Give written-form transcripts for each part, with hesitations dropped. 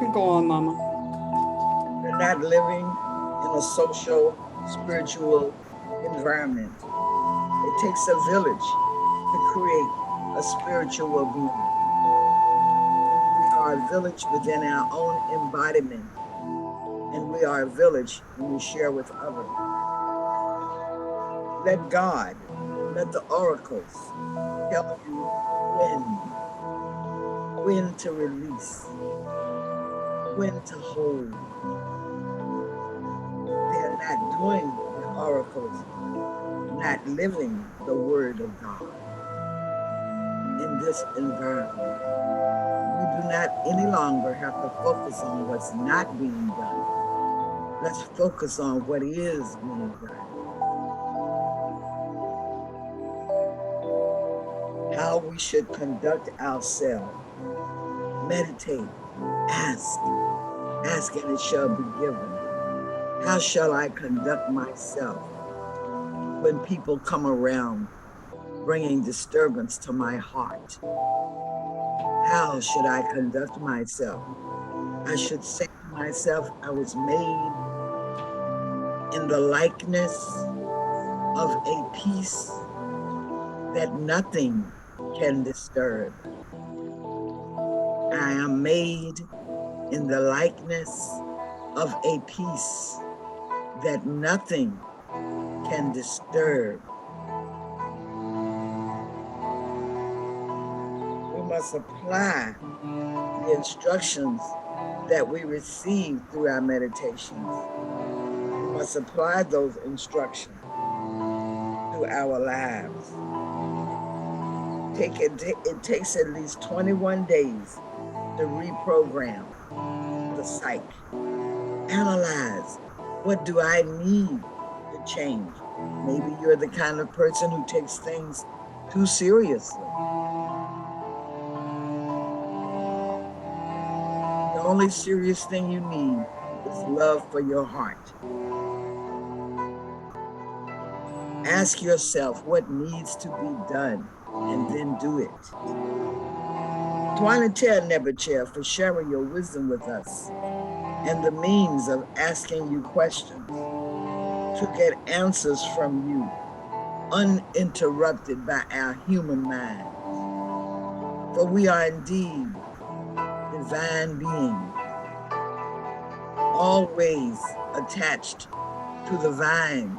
can go on, Mama. We're not living in a social, spiritual environment. It takes a village to create a spiritual being. We are a village within our own embodiment, and we are a village when we share with others. Let God, let the oracles tell you when to release, when to hold. They are not doing the oracles, not living the word of God in this environment. We do not any longer have to focus on what's not being done. Let's focus on what is being done. How we should conduct ourselves. Meditate, ask, ask and it shall be given. How shall I conduct myself when people come around bringing disturbance to my heart? How should I conduct myself? I should say to myself, I was made in the likeness of a peace that nothing can disturb. I am made in the likeness of a peace that nothing can disturb. We must apply the instructions that we receive through our meditations. We must apply those instructions to our lives. It takes at least 21 days to reprogram the psyche. Analyze, what do I need to change? Maybe you're the kind of person who takes things too seriously. The only serious thing you need is love for your heart. Ask yourself what needs to be done and then do it. Twanita Nebuchadnezzar for sharing your wisdom with us and the means of asking you questions to get answers from you uninterrupted by our human minds. For we are indeed divine beings, always attached to the vine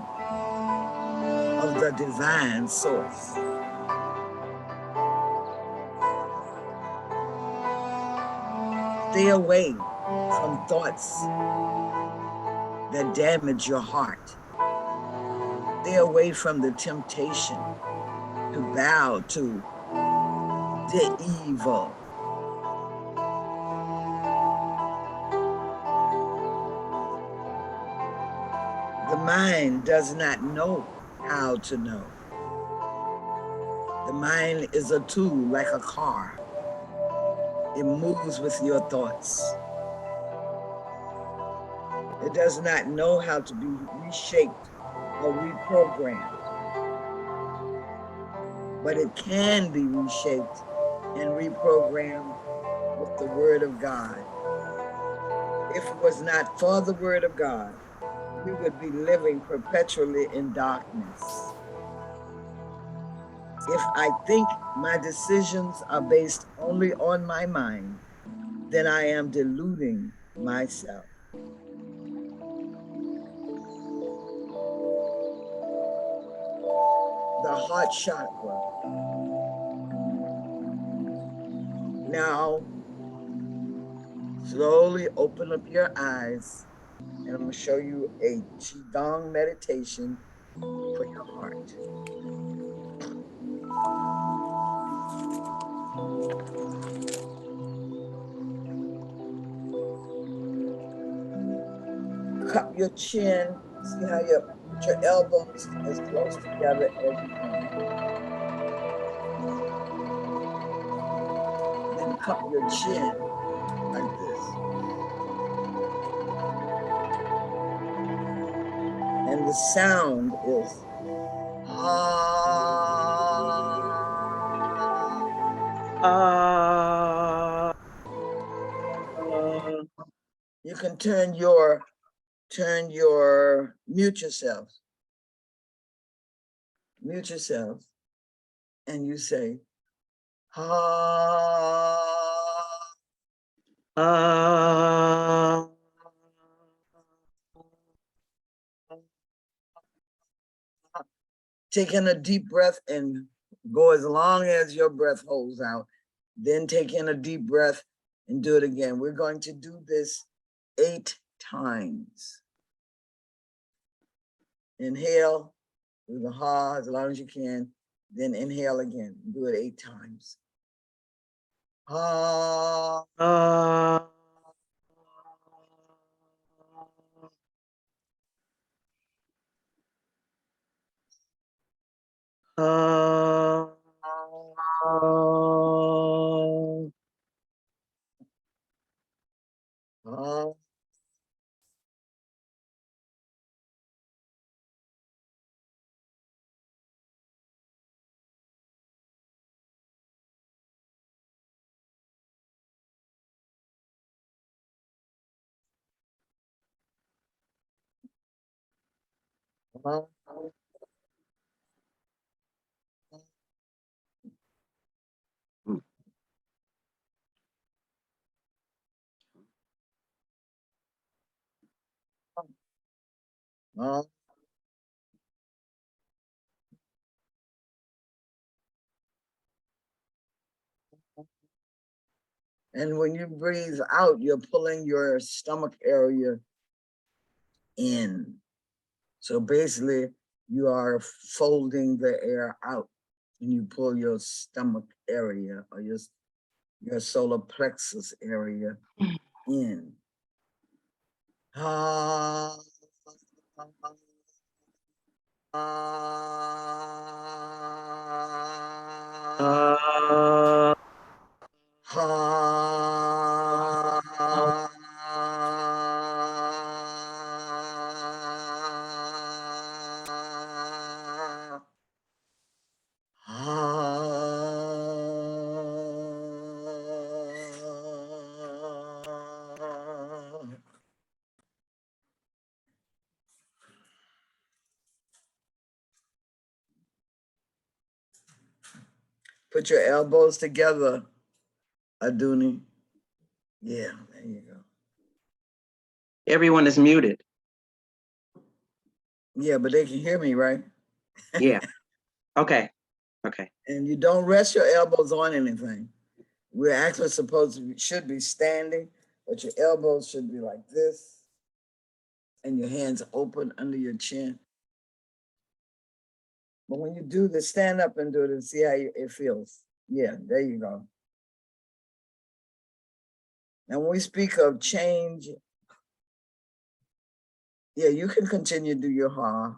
of the divine source. Stay away from thoughts that damage your heart. Stay away from the temptation to bow to the evil. The mind does not know how to know. The mind is a tool like a car. It moves with your thoughts. It does not know how to be reshaped or reprogrammed, but it can be reshaped and reprogrammed with the Word of God. If it was not for the Word of God, we would be living perpetually in darkness. If I think my decisions are based only on my mind, then I am deluding myself. The heart chakra. Now, slowly open up your eyes, and I'm going to show you a Qigong meditation for your heart. Cup your chin. See how you put your elbows as close together as you can. Then cup your chin like this. And the sound is ah. Ah. can mute yourself. Mute yourself. And you say, ha. Take in a deep breath and go as long as your breath holds out. Then take in a deep breath and do it again. We're going to do this 8 times. Inhale through the ha as long as you can. Then inhale again. Do it 8 times. Ha. Ha. And when you breathe out, you're pulling your stomach area in. So basically, you are folding the air out and you pull your stomach area or your solar plexus area in. Ah, ah, ah, Put your elbows together, Aduni. Yeah, there you go. Everyone is muted. Yeah, but they can hear me, right? Yeah. Okay. Okay. And you don't rest your elbows on anything. We're actually should be standing, but your elbows should be like this, and your hands open under your chin. But when you do this, stand up and do it and see how it feels. Yeah, there you go. And when we speak of change, yeah, you can continue to do your ha.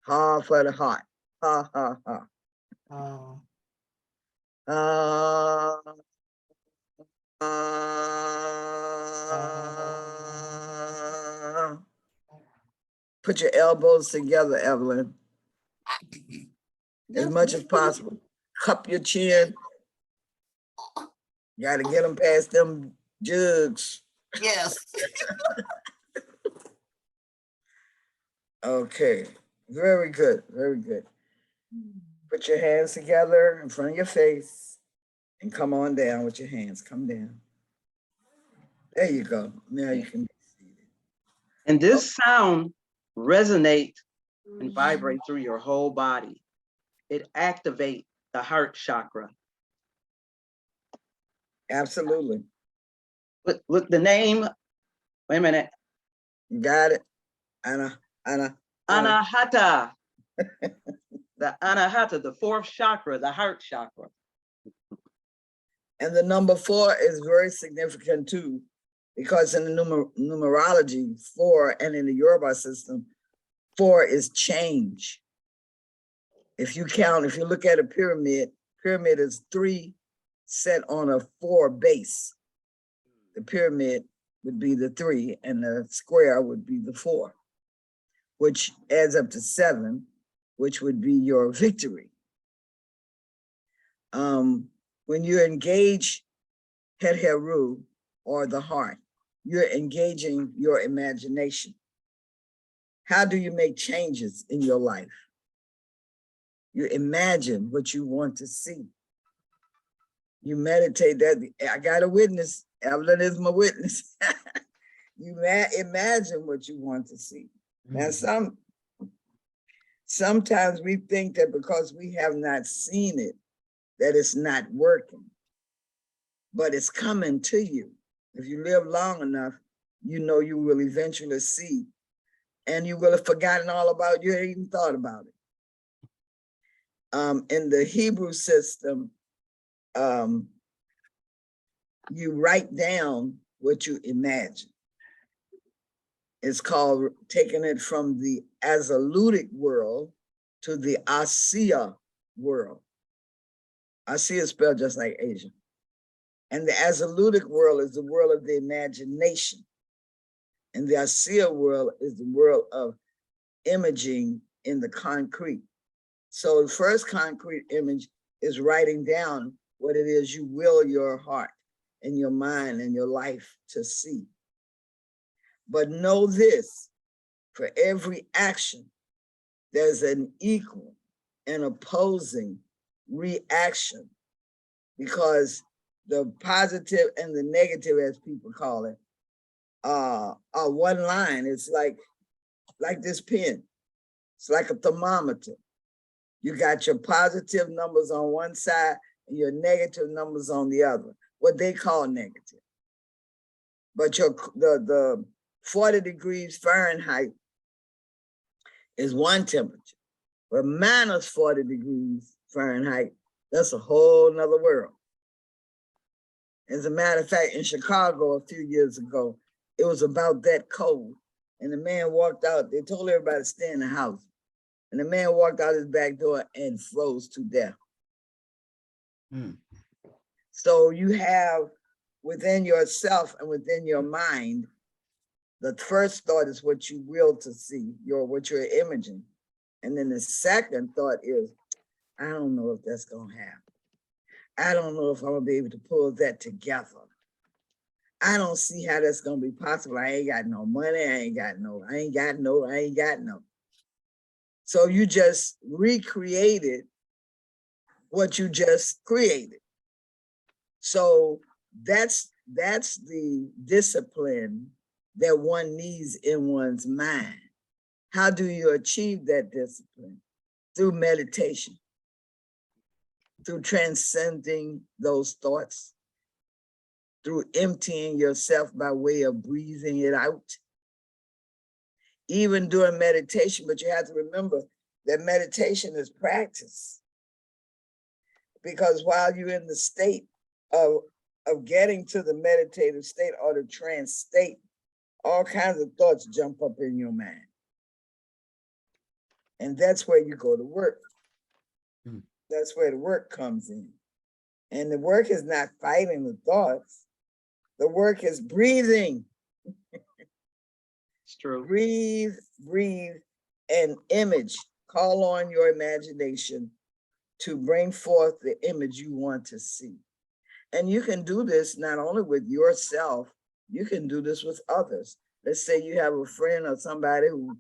Ha for the heart. Ha, ha, ha. Put your elbows together, Evelyn, as much as possible. Cup your chin. You gotta get them past them jugs. Yes. Okay, very good, very good. Put your hands together in front of your face and come on down with your hands. Come down. There you go. Now you can be seated. And this sound resonates and vibrates through your whole body. It activates the heart chakra. Absolutely. With the name, wait a minute. You got it. Anahata. The Anahata, the 4th chakra, the heart chakra. And the number 4 is very significant too, because in the numerology, 4 and in the Yoruba system, 4 is change. If you look at a pyramid is 3 set on a 4 base. The pyramid would be the 3 and the square would be the 4, which adds up to 7, which would be your victory. When you engage Het Heru, or the heart, you're engaging your imagination. How do you make changes in your life? You imagine what you want to see. You meditate that. I got a witness. Evelyn is my witness. You imagine what you want to see. Now, sometimes we think that because we have not seen it, that it's not working, but it's coming to you. If you live long enough, you know you will eventually see, and you will have forgotten all about it. You ain't even thought about it. In the Hebrew system, you write down what you imagine. It's called taking it from the Azalutic world to the Asiya world. Asiya is spelled just like Asia. And the Azalutic world is the world of the imagination. And the Asiya world is the world of imaging in the concrete. So the first concrete image is writing down what it is you will your heart and your mind and your life to see. But know this, for every action, there's an equal and opposing reaction, because the positive and the negative, as people call it, are one line. It's like this pen. It's like a thermometer. You got your positive numbers on one side and your negative numbers on the other, what they call negative. But the 40 degrees Fahrenheit is one temperature, but minus 40 degrees Fahrenheit, that's a whole nother world. As a matter of fact, in Chicago a few years ago, it was about that cold. And the man walked out, they told everybody to stay in the house. And the man walked out his back door and froze to death. So you have within yourself and within your mind, the first thought is what you will to see, what you're imaging. And then the second thought is, I don't know if that's gonna happen. I don't know if I'm gonna be able to pull that together. I don't see how that's gonna be possible. I ain't got no money, I ain't got no. So you just recreated what you just created. So that's the discipline that one needs in one's mind. How do you achieve that discipline? Through meditation, through transcending those thoughts, through emptying yourself by way of breathing it out. Even during meditation, but you have to remember that meditation is practice. Because while you're in the state of getting to the meditative state or the trance state, all kinds of thoughts jump up in your mind. And that's where you go to work. That's where the work comes in. And the work is not fighting the thoughts. The work is breathing. It's true. Breathe, and image. Call on your imagination to bring forth the image you want to see. And you can do this not only with yourself, you can do this with others. Let's say you have a friend or somebody who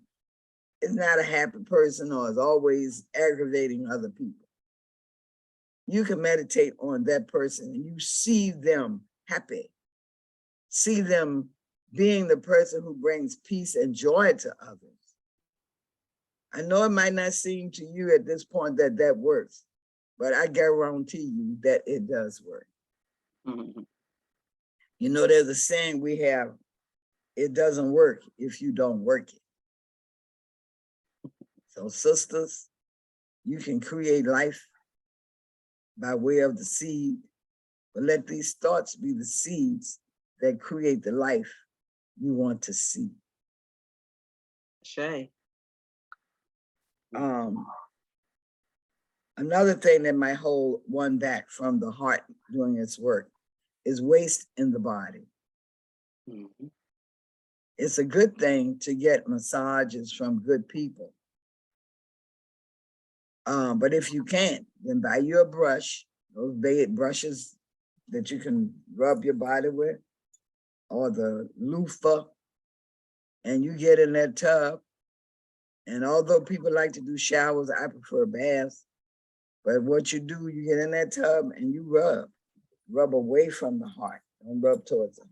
is not a happy person or is always aggravating other people. You can meditate on that person and you see them happy. See them being the person who brings peace and joy to others. I know it might not seem to you at this point that works, but I guarantee you that it does work. You know, there's a saying we have, it doesn't work if you don't work it. So sisters, you can create life by way of the seed, but let these thoughts be the seeds that create the life you want to see. Shay. Another thing that might hold one back from the heart doing its work is waste in the body. It's a good thing to get massages from good people. But if you can't, then buy you a brush, those brushes that you can rub your body with, or the loofah, and you get in that tub. And although people like to do showers, I prefer baths. But what you do, you get in that tub and you rub away from the heart. Don't rub towards it.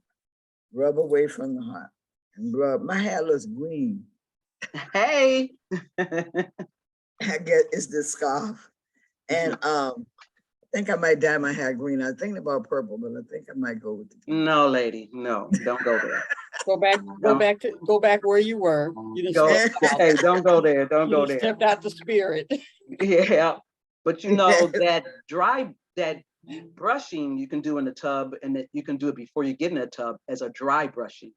Rub away from the heart and rub. My hair looks green. Hey. I guess it's the scarf. And I think I might dye my hair green. I was thinking about purple, but I think I might go with the green. No, lady, no, don't go there. Go back where you were. You didn't Go, step out. hey, don't go there, don't go You there. stepped out the spirit. Yeah, but you know that brushing you can do in the tub, and that you can do it before you get in the tub as a dry brushing.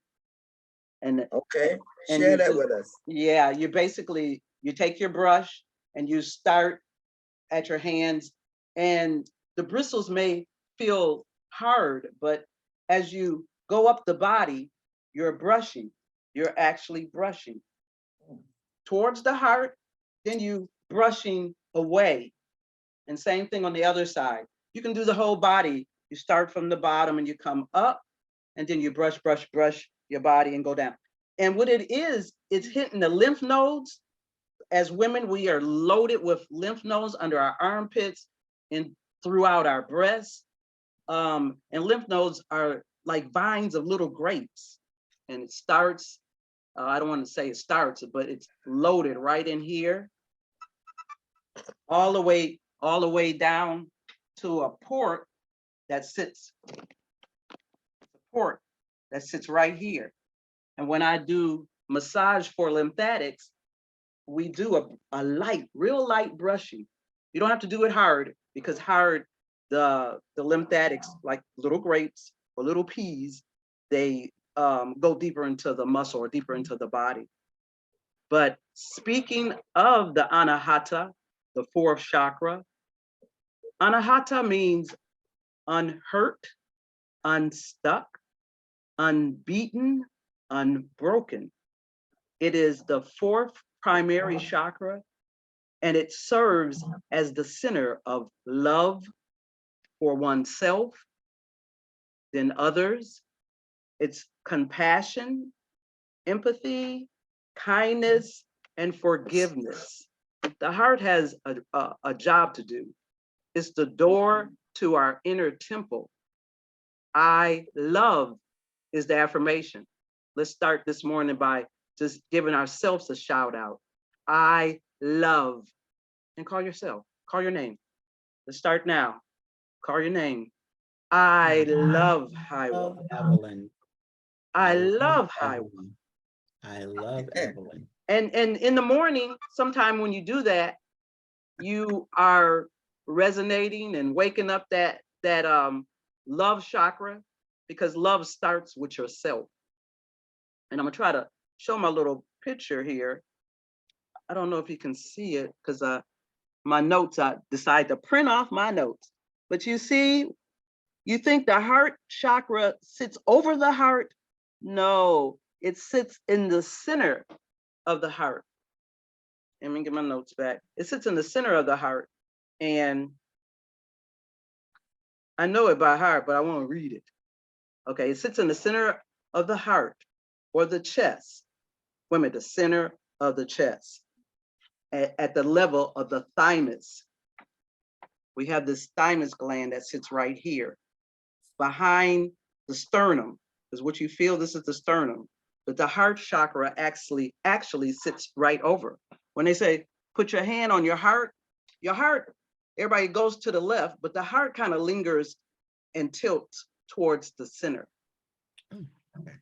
And Okay, and share you that just, with us. yeah, you basically you take your brush and you start at your hands, and the bristles may feel hard, but as you go up the body, you're brushing. You're actually brushing towards the heart, then you brushing away. And same thing on the other side. You can do the whole body. You start from the bottom and you come up, and then you brush, brush, brush your body and go down. And what it is, it's hitting the lymph nodes. As women, we are loaded with lymph nodes under our armpits and throughout our breasts. And lymph nodes are like vines of little grapes. And it starts, I don't want to say it starts, but it's loaded right in here, all the way down to a port that sits right here. And when I do massage for lymphatics, we do a light, real light brushing. You don't have to do it hard, because hard, the lymphatics, like little grapes or little peas, they go deeper into the muscle or deeper into the body. But speaking of the anahata, the fourth chakra, anahata means unhurt, unstuck, unbeaten, unbroken. It is the fourth primary chakra, and it serves as the center of love for oneself, then others. It's compassion, empathy, kindness, and forgiveness. The heart has a job to do. It's the door to our inner temple. I love is the affirmation. Let's start this morning by just giving ourselves a shout out. I love, and call yourself, call your name. Let's start now. Call your name. I love Hawa. Evelyn. I love Hawa. Evelyn. I love Evelyn. And in the morning, sometime when you do that, you are resonating and waking up that love chakra, because love starts with yourself. And I'm gonna try to show my little picture here. I don't know if you can see it, because my notes, I decided to print off my notes. But you see, you think the heart chakra sits over the heart? No, it sits in the center of the heart. Let me get my notes back. It sits in the center of the heart. And I know it by heart, but I want to read it. Okay, it sits in the center of the heart, or the chest. Wait a minute, the center of the chest, at the level of the thymus. We have this thymus gland that sits right here, behind the sternum, is what you feel. This is the sternum, but the heart chakra actually sits right over. When they say, put your hand on your heart, everybody goes to the left, but the heart kind of lingers and tilts towards the center. Okay.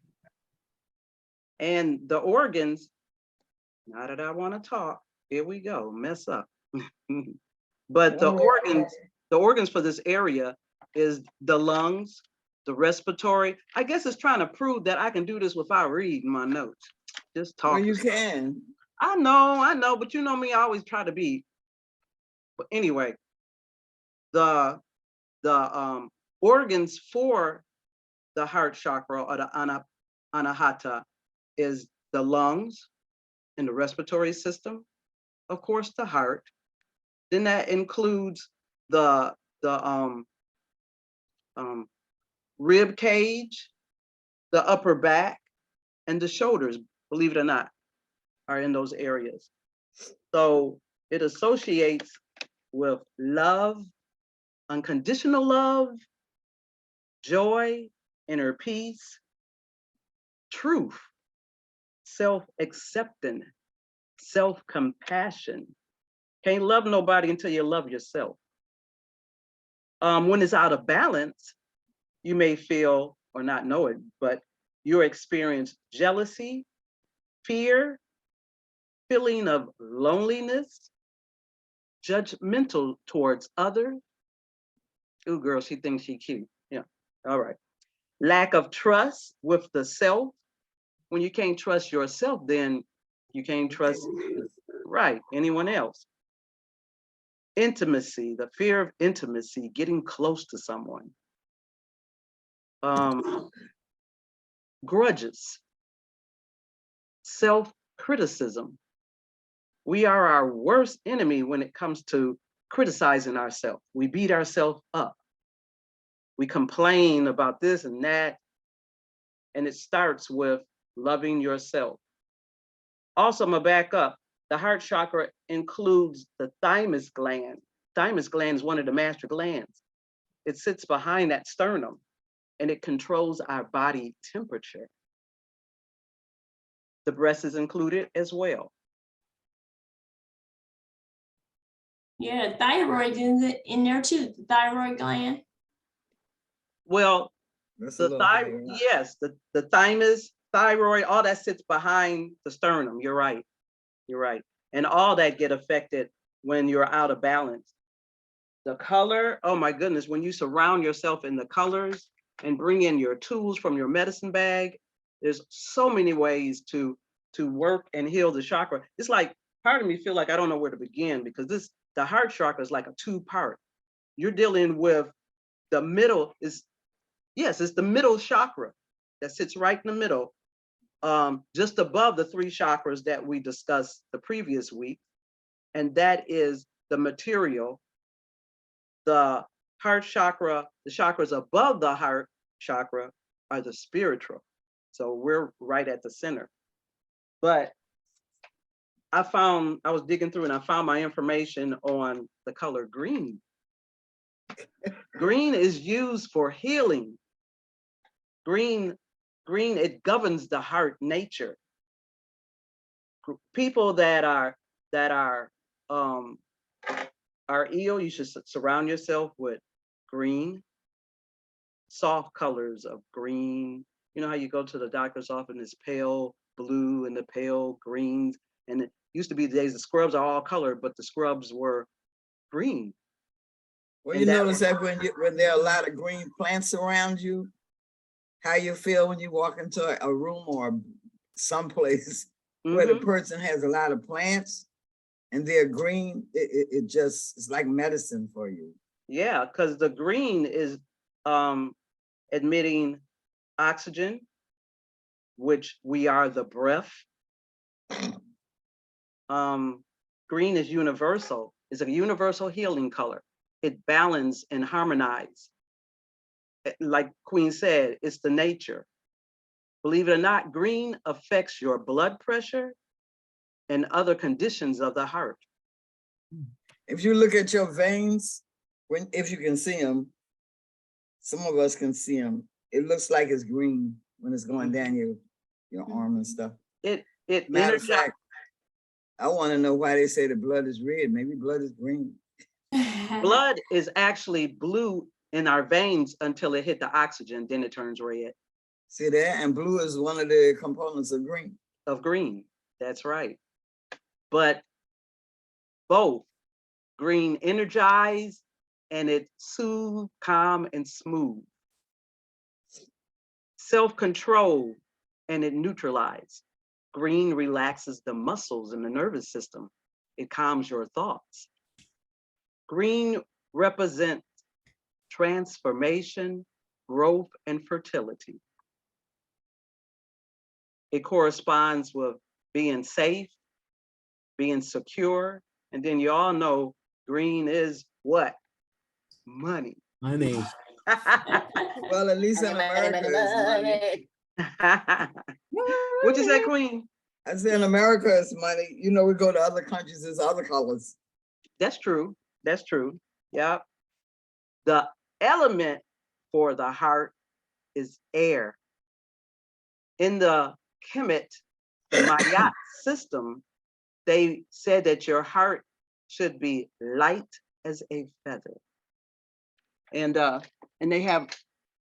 And the organs, now that I want to talk, here we go, mess up. But the organs for this area is the lungs, the respiratory. I guess it's trying to prove that I can do this without reading my notes. Just talk. Well, you can. I know, but you know me, I always try to be. But anyway, the organs for the heart chakra, or the anahata, is the lungs and the respiratory system, of course, the heart. Then that includes the rib cage, the upper back, and the shoulders, believe it or not, are in those areas. So it associates with love, unconditional love, joy, inner peace, truth, self-acceptance, self-compassion. Can't love nobody until you love yourself. When it's out of balance, you may feel or not know it, but you experience jealousy, fear, feeling of loneliness, judgmental towards others. Ooh, girl, she thinks she cute. Yeah, all right. Lack of trust with the self. When you can't trust yourself, then you can't trust, right, anyone else. Intimacy, the fear of intimacy, getting close to someone. Grudges, self-criticism. We are our worst enemy when it comes to criticizing ourselves. We beat ourselves up. We complain about this and that, and it starts with loving yourself. Also, I'm gonna back up. The heart chakra includes the thymus gland. Thymus gland is one of the master glands. It sits behind that sternum, and it controls our body temperature. The breast is included as well. Yeah, thyroid is in there too, the thyroid gland. Well, That's a the little higher up. yes, the thymus, thyroid, all that sits behind the sternum. You're right. You're right. And all that get affected when you're out of balance. The color, oh my goodness, when you surround yourself in the colors and bring in your tools from your medicine bag, there's so many ways to work and heal the chakra. It's like, part of me feel like I don't know where to begin, because the heart chakra is like a two-part. You're dealing with the middle is, yes, it's the middle chakra that sits right in the middle, just above the three chakras that we discussed the previous week. And that is the material. The heart chakra, the chakras above the heart chakra are the spiritual. So we're right at the center. But I was digging through and I found my information on the color green. Green is used for healing. Green, it governs the heart nature. People that are ill, you should surround yourself with green, soft colors of green. You know how you go to the doctor's office and it's pale blue and the pale greens, and it used to be the days the scrubs are all colored, but the scrubs were green. Well, And you that notice that when there are a lot of green plants around you, how you feel when you walk into a room or someplace where the person has a lot of plants and they're green, it just, it's like medicine for you. Yeah, because the green is emitting oxygen, which we are the breath. Green is universal. It's a universal healing color. It balances and harmonizes. Like Queen said, it's the nature. Believe it or not, green affects your blood pressure and other conditions of the heart. If you look at your veins, if you can see them, some of us can see them. It looks like it's green when it's going down your arm and stuff. Matter of fact, I want to know why they say the blood is red. Maybe blood is green. Blood is actually blue in our veins until it hit the oxygen, then it turns red. See that? And blue is one of the components of green. Of green, that's right. But both green energize and it soothe, calm, and smooth. Self-control and it neutralizes. Green relaxes the muscles in the nervous system. It calms your thoughts. Green represents transformation, growth, and fertility. It corresponds with being safe, being secure, and then you all know green is what? Money. Money. Well, at least in America, it's money. What'd you say, Queen? I said in America it's money. You know, we go to other countries, there's other colors. That's true. That's true. Yeah. The element for the heart is air. In the Kemet Mayat system, they said that your heart should be light as a feather. And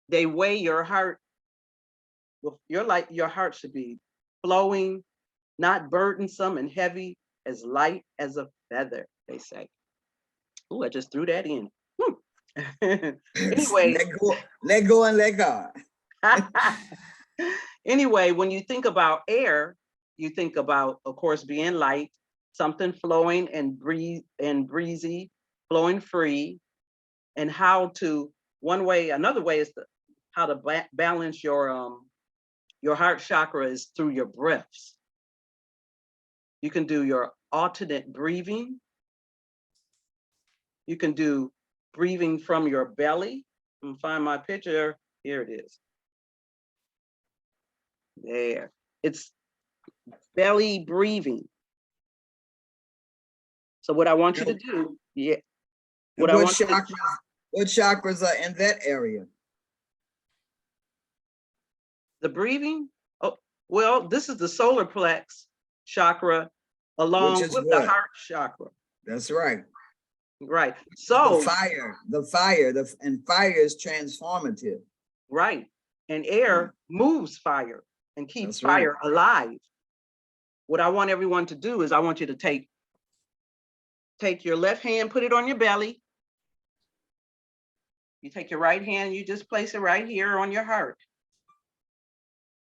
they weigh your heart. Well, your heart should be flowing, not burdensome and heavy, as light as a feather, they say. Oh, I just threw that in. Anyway. Let go and let God. Anyway, when you think about air, you think about, of course, being light, something flowing and breezy, flowing free, and another way is how to balance your heart chakra is through your breaths. You can do your alternate breathing. You can do breathing from your belly. And find my picture. Here it is. There. It's belly breathing. So what I want you to do, what chakras are in that area? The breathing? Oh, well, this is the solar plex chakra along with the heart chakra. That's right. Right. So the fire is transformative. Right. And air moves fire and keeps fire alive. What I want everyone to do is I want you to take your left hand, put it on your belly. You take your right hand, you just place it right here on your heart.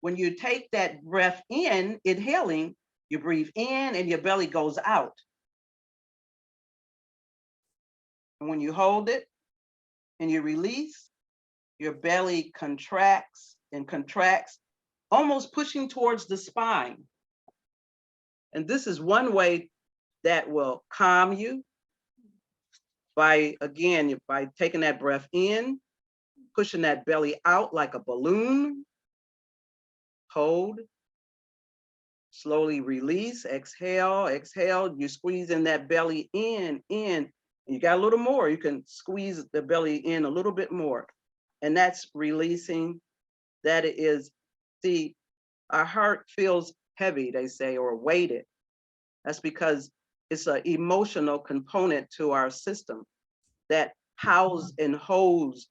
When you take that breath in, inhaling, you breathe in and your belly goes out. And when you hold it and you release, your belly contracts and contracts, almost pushing towards the spine. And this is one way that will calm you by taking that breath in, pushing that belly out like a balloon, hold, slowly release, exhale, exhale, you squeeze in that belly in, you got a little more, you can squeeze the belly in a little bit more. And that's releasing. That is, see, our heart feels heavy, they say, or weighted. That's because it's an emotional component to our system that house and holds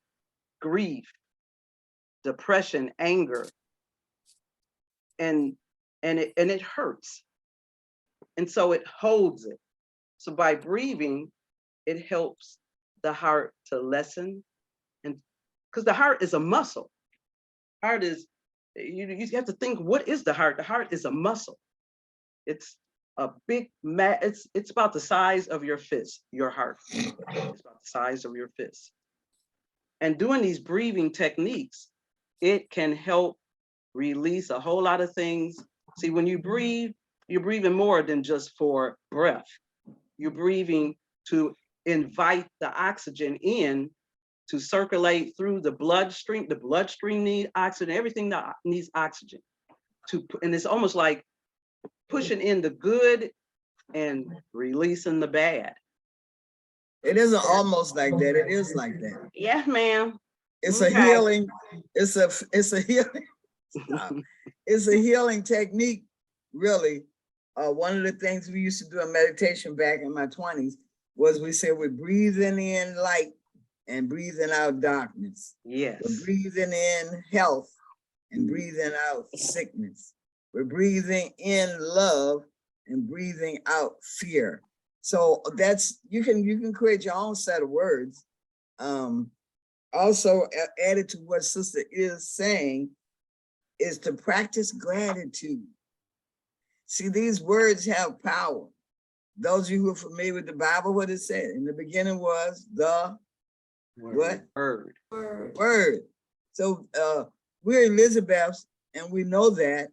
grief, depression, anger, and it hurts. And so it holds it. So by breathing, it helps the heart to lessen. And because the heart is a muscle. Heart is, you have to think, what is the heart? The heart is a muscle. It's a big, it's about the size of your fist, your heart. It's about the size of your fist. And doing these breathing techniques, it can help release a whole lot of things. See, when you breathe, you're breathing more than just for breath. You're breathing to invite the oxygen in to circulate through the bloodstream. The bloodstream needs oxygen, everything that needs oxygen. And it's almost like pushing in the good and releasing the bad. It isn't almost like that, it is like that. Yes, ma'am. It's a healing, it's a healing, it's a healing technique, really. One of the things we used to do in meditation back in my 20s was we said we're breathing in light and breathing out darkness. Yes. We're breathing in health and breathing out sickness. We're breathing in love and breathing out fear. So that's, you can create your own set of words. Also added to what Sister is saying is to practice gratitude. See, these words have power. Those of you who are familiar with the Bible, what it said in the beginning was the Word. Word. Word. So we're Elizabeths and we know that.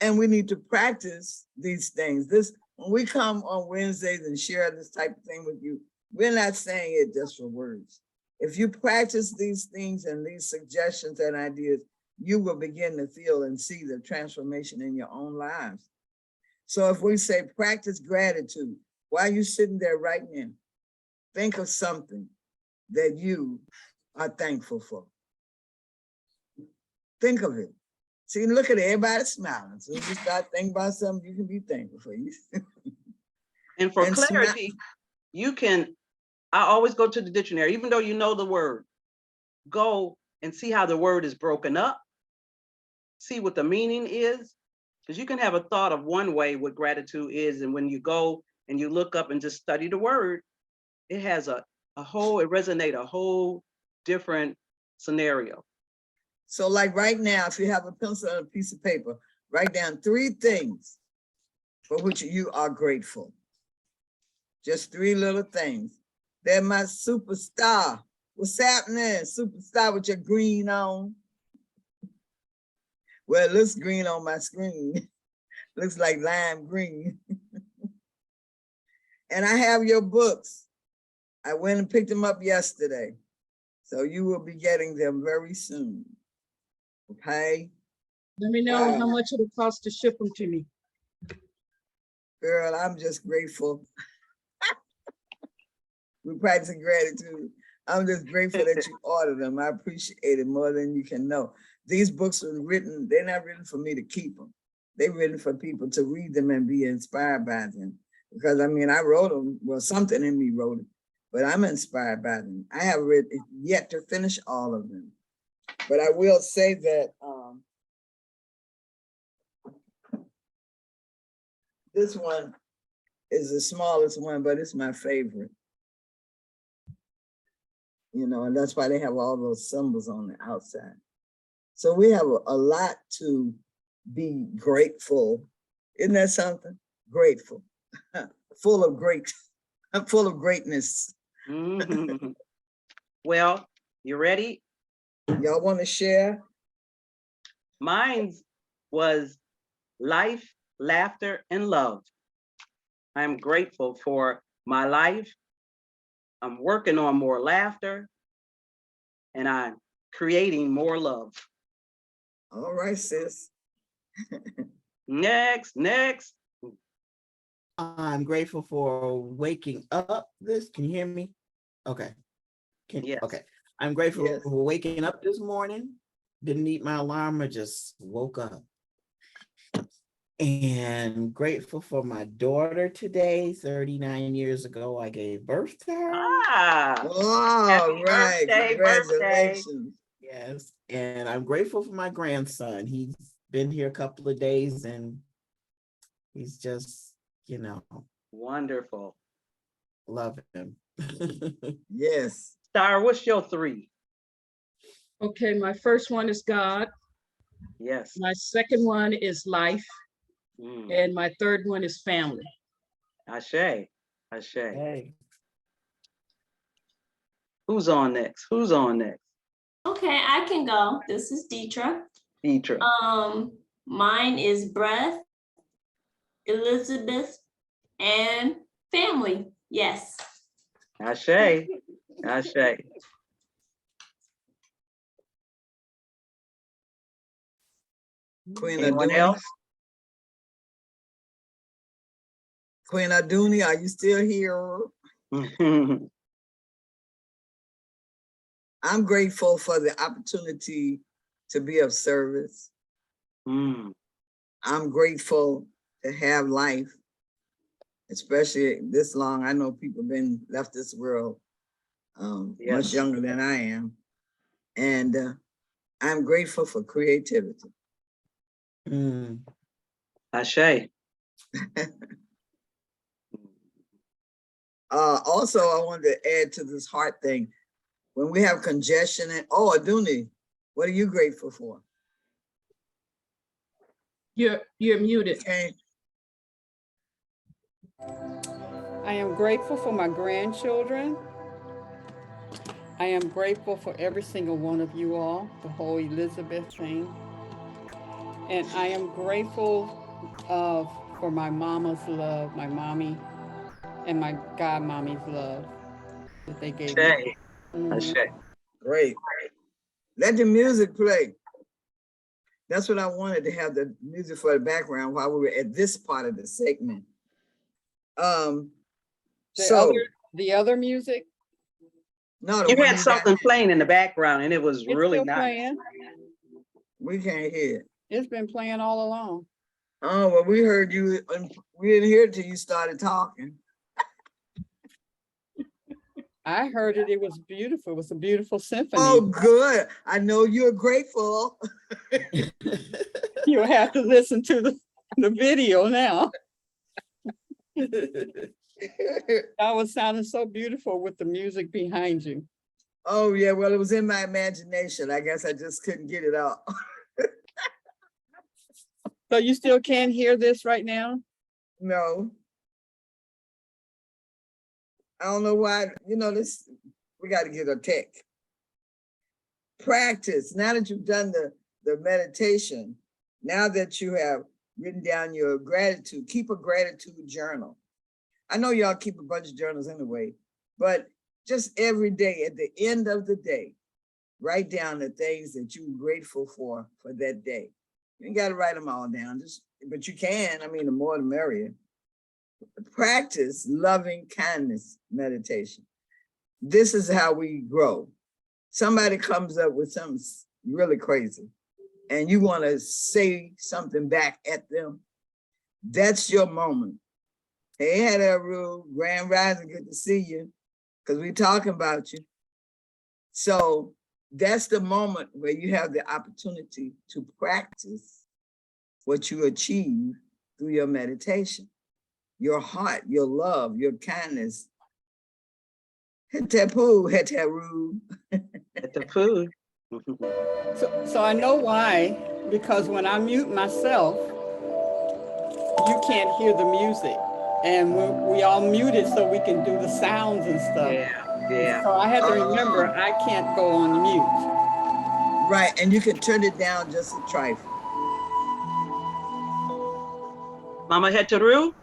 And we need to practice these things. When we come on Wednesdays and share this type of thing with you, we're not saying it just for words. If you practice these things and these suggestions and ideas, you will begin to feel and see the transformation in your own lives. So if we say practice gratitude, while you're sitting there right now, think of something that you are thankful for. Think of it. See, look at everybody smiling. So you start thinking about something you can be thankful for. And for And clarity, you can, I always go to the dictionary, even though you know the word, go and see how the word is broken up, see what the meaning is, because you can have a thought of one way what gratitude is, and when you go and you look up and just study the word, it has a whole, it resonates a whole different scenario. so like right now, if you have a pencil and a piece of paper, write down 3 things for which you are grateful. Just 3 little things. They're my superstar. What's happening, superstar, with your green on? Well, it looks green on my screen. Looks like lime green. And I have your books. I went and picked them up yesterday. So you will be getting them very soon. Okay? Let me know how much it'll cost to ship them to me. Girl, I'm just grateful. We're practicing gratitude. I'm just grateful that you ordered them. I appreciate it more than you can know. These books were written, they're not written for me to keep them. They're written for people to read them and be inspired by them. Because I mean, I wrote them, well, something in me wrote it, but I'm inspired by them. I have yet to finish all of them. But I will say that this one is the smallest one, but it's my favorite. You know, and that's why they have all those symbols on the outside. So we have a lot to be grateful. Isn't that something? Grateful, full of greatness. Mhm. Well, you ready? Y'all want to share? Mine was life, laughter, and love. I'm grateful for my life. I'm working on more laughter, and I'm creating more love. All right, sis. Next. I'm grateful for waking up can you hear me? Okay. Yes. Okay. I'm grateful Yes. for waking up this morning. Didn't need my alarm, I just woke up. And grateful for my daughter today. 39 years ago, I gave birth to her. All right, birthday. congratulations. Yes, and I'm grateful for my grandson. He's been here a couple of days and he's just, Wonderful. love him. Yes. Star, what's your 3? Okay, my first one is God. Yes. My second one is life. And my third one is family. Ashe. Hey. Who's on next? Okay, I can go. This is Deetra. Mine is breath, Elizabeth, and family. Yes. Ashe. Queen Anyone Aduni. else? Queen Aduni, are you still here? I'm grateful for the opportunity to be of service. I'm grateful to have life, especially this long. I know people been left this world much younger than I am. And I'm grateful for creativity. Ashe. Also, I wanted to add to this heart thing. When we have congestion and, Aduni, what are you grateful for? You're muted. Okay. I am grateful for my grandchildren. I am grateful for every single one of you all, the whole Elizabeth thing. And I am grateful for my mama's love, my mommy, and my godmommy's love that they gave me. Ashe. Great. Let the music play. That's what I wanted to have the music for the background while we were at this part of the segment. The So other music, no, the You one had you got something now, playing in the background and it was it's really still nice. playing. we can't hear it. It's been playing all along. Oh, well, we heard you, we didn't hear it till you started talking. I heard it. It was beautiful. It was a beautiful symphony. Oh, good. I know you're grateful. You'll have to listen to the video now. That was sounding so beautiful with the music behind you. Oh, yeah, well, it was in my imagination. I guess I just couldn't get it out. So you still can't hear this right now? No. I don't know why, this, we got to get a tech. Practice. Now that you've done the meditation, now that you have written down your gratitude, keep a gratitude journal. I know y'all keep a bunch of journals anyway, but just every day, at the end of the day, write down the things that you're grateful for that day. You ain't got to write them all down, but you can. I mean, the more the merrier. Practice loving kindness meditation. This is how we grow. Somebody comes up with something really crazy and you want to say something back at them. That's your moment. Hey, had a rule, Grand Rising, good to see you, because we're talking about you. So that's the moment where you have the opportunity to practice what you achieve through your meditation, your heart, your love, your kindness. Hetapu, hetaru. At the food. So I know why, because when I mute myself, you can't hear the music. And we all muted so we can do the sounds and stuff. Yeah. So I had to remember I can't go on mute. Right, and you can turn it down just a trifle. Mama Hetaru,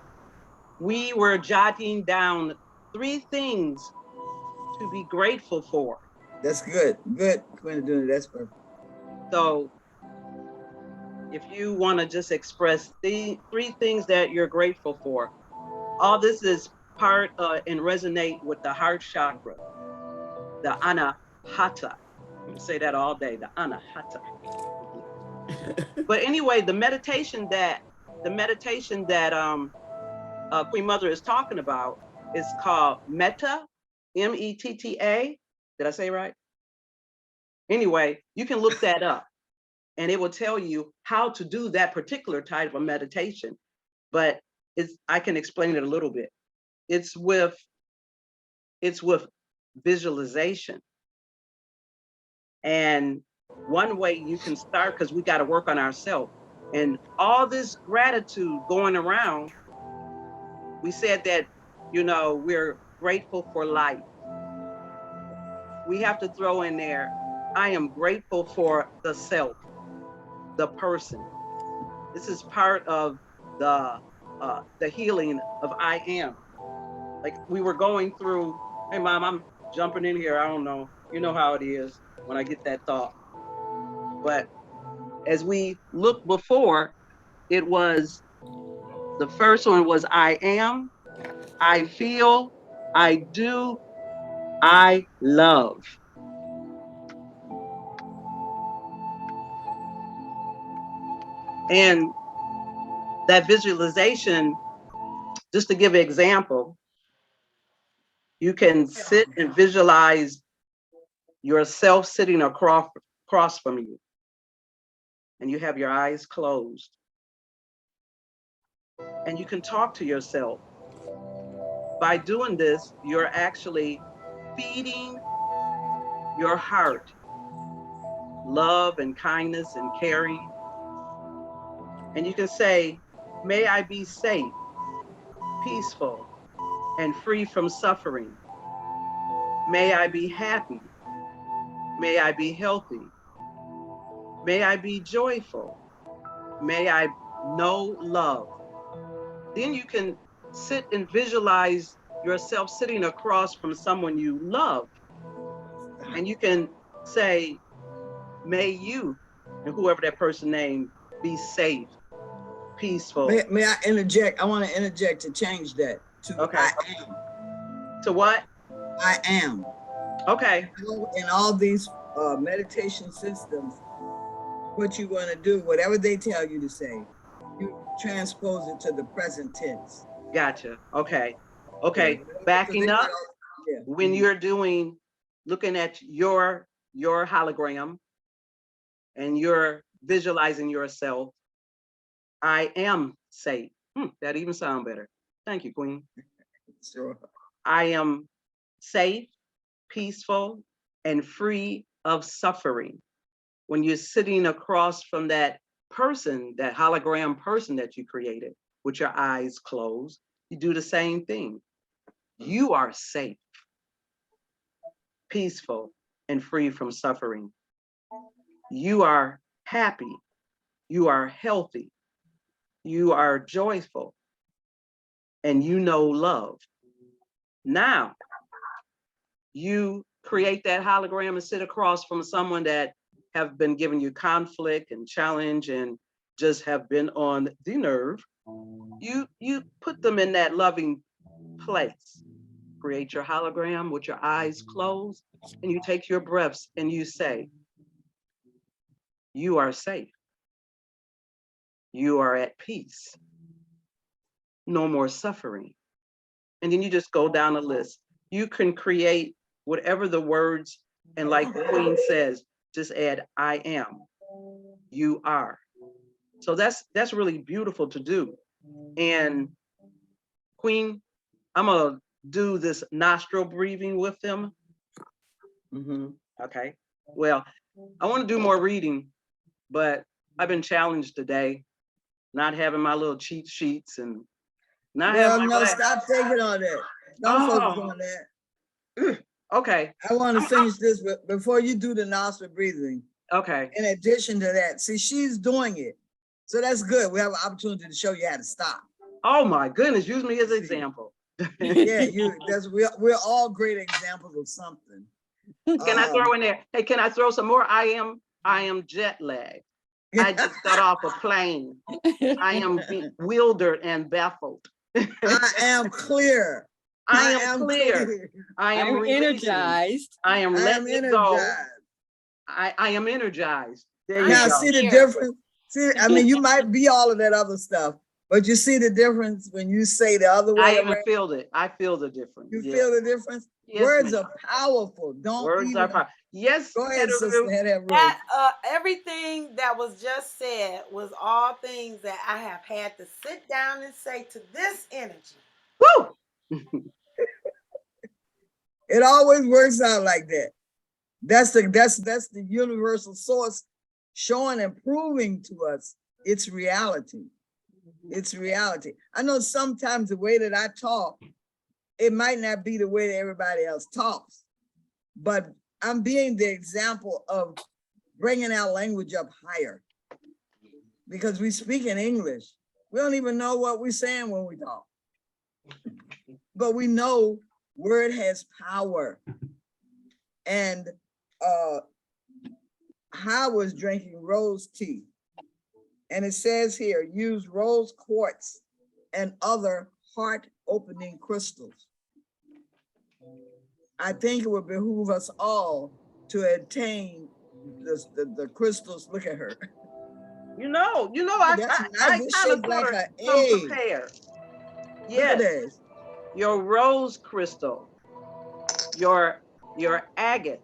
we were jotting down 3 things to be grateful for. That's good. Good, Quinn, that's perfect. So if you want to just express the 3 things that you're grateful for, all this is part and resonate with the heart chakra, the anahata. I'm say that all day, the anahata. But anyway, the meditation that Queen Mother is talking about is called Metta, M-E-T-T-A. Did I say it right? Anyway, you can look that up and it will tell you how to do that particular type of meditation. But I can explain it a little bit. It's with visualization. And one way you can start, because we got to work on ourselves. And all this gratitude going around, we said that, we're grateful for life. We have to throw in there, I am grateful for the self, the person. This is part of the healing of I am. Like we were going through, hey mom, I'm jumping in here. I don't know. You know how it is when I get that thought. But as we looked before, it was, the first one was I am, I feel, I do, I love. And that visualization, just to give an example, you can sit and visualize yourself sitting across from you. And you have your eyes closed. And you can talk to yourself. By doing this, you're actually feeding your heart love and kindness and caring. And you can say, may I be safe, peaceful, and free from suffering. May I be happy. May I be healthy. May I be joyful. May I know love. Then you can sit and visualize yourself sitting across from someone you love. And you can say, may you and whoever that person name, be safe, peaceful. May I interject? I want to interject to change that to Okay. I am. To what? I am. Okay. In all these meditation systems, what you want to do, whatever they tell you to say, you transpose it to the present tense. Gotcha. Okay. Okay. Yeah. Backing up, Yeah. when you're looking at your hologram and you're visualizing yourself, I am safe. That even sound better. Thank you, Queen. Sure. I am safe, peaceful, and free of suffering. When you're sitting across from that person, that hologram person that you created with your eyes closed, you do the same thing. You are safe, peaceful, and free from suffering. You are happy. You are healthy. You are joyful. And you know love. Now, you create that hologram and sit across from someone that have been giving you conflict and challenge and just have been on the nerve. You put them in that loving place. Create your hologram with your eyes closed, and you take your breaths and you say, you are safe. You are at peace. No more suffering. And then you just go down the list. You can create whatever the words, and like the Queen says, just add I am. You are. So that's really beautiful to do. And Queen, I'm gonna do this nostril breathing with them. Okay. Well, I want to do more reading, but I've been challenged today, not having my little cheat sheets and not having my stop taking on that. Don't focus on that. Okay. I want to finish this before you do the nostril breathing. Okay. In addition to that, see, she's doing it. So that's good. We have an opportunity to show you how to stop. Oh my goodness, use me as an example. Yeah, we're all great examples of something. Can I throw in there? Hey, can I throw some more? I am jet lagged. I just got off a plane. I am bewildered and baffled. I am clear. I am clear. I am energized. I am letting it go. I am energized. There you now go. see the difference. See, I mean, you might be all of that other stuff, but you see the difference when you say the other way. I even feel it. I feel the difference. You feel the difference? Yes, words are powerful. Words are powerful. Yes. Go ahead, sister. Everything that was just said was all things that I have had to sit down and say to this energy. Woo! It always works out like that. That's the universal source showing and proving to us it's reality. It's reality. I know sometimes the way that I talk, it might not be the way that everybody else talks, but I'm being the example of bringing our language up higher because we speak in English. We don't even know what we're saying when we talk, but we know word has power. And Hawa was drinking rose tea. And it says here, use rose quartz and other heart-opening crystals. I think it would behoove us all to attain the crystals. Look at her. You know, I kind of thought her come prepared. Yes. Your rose crystal, your agate.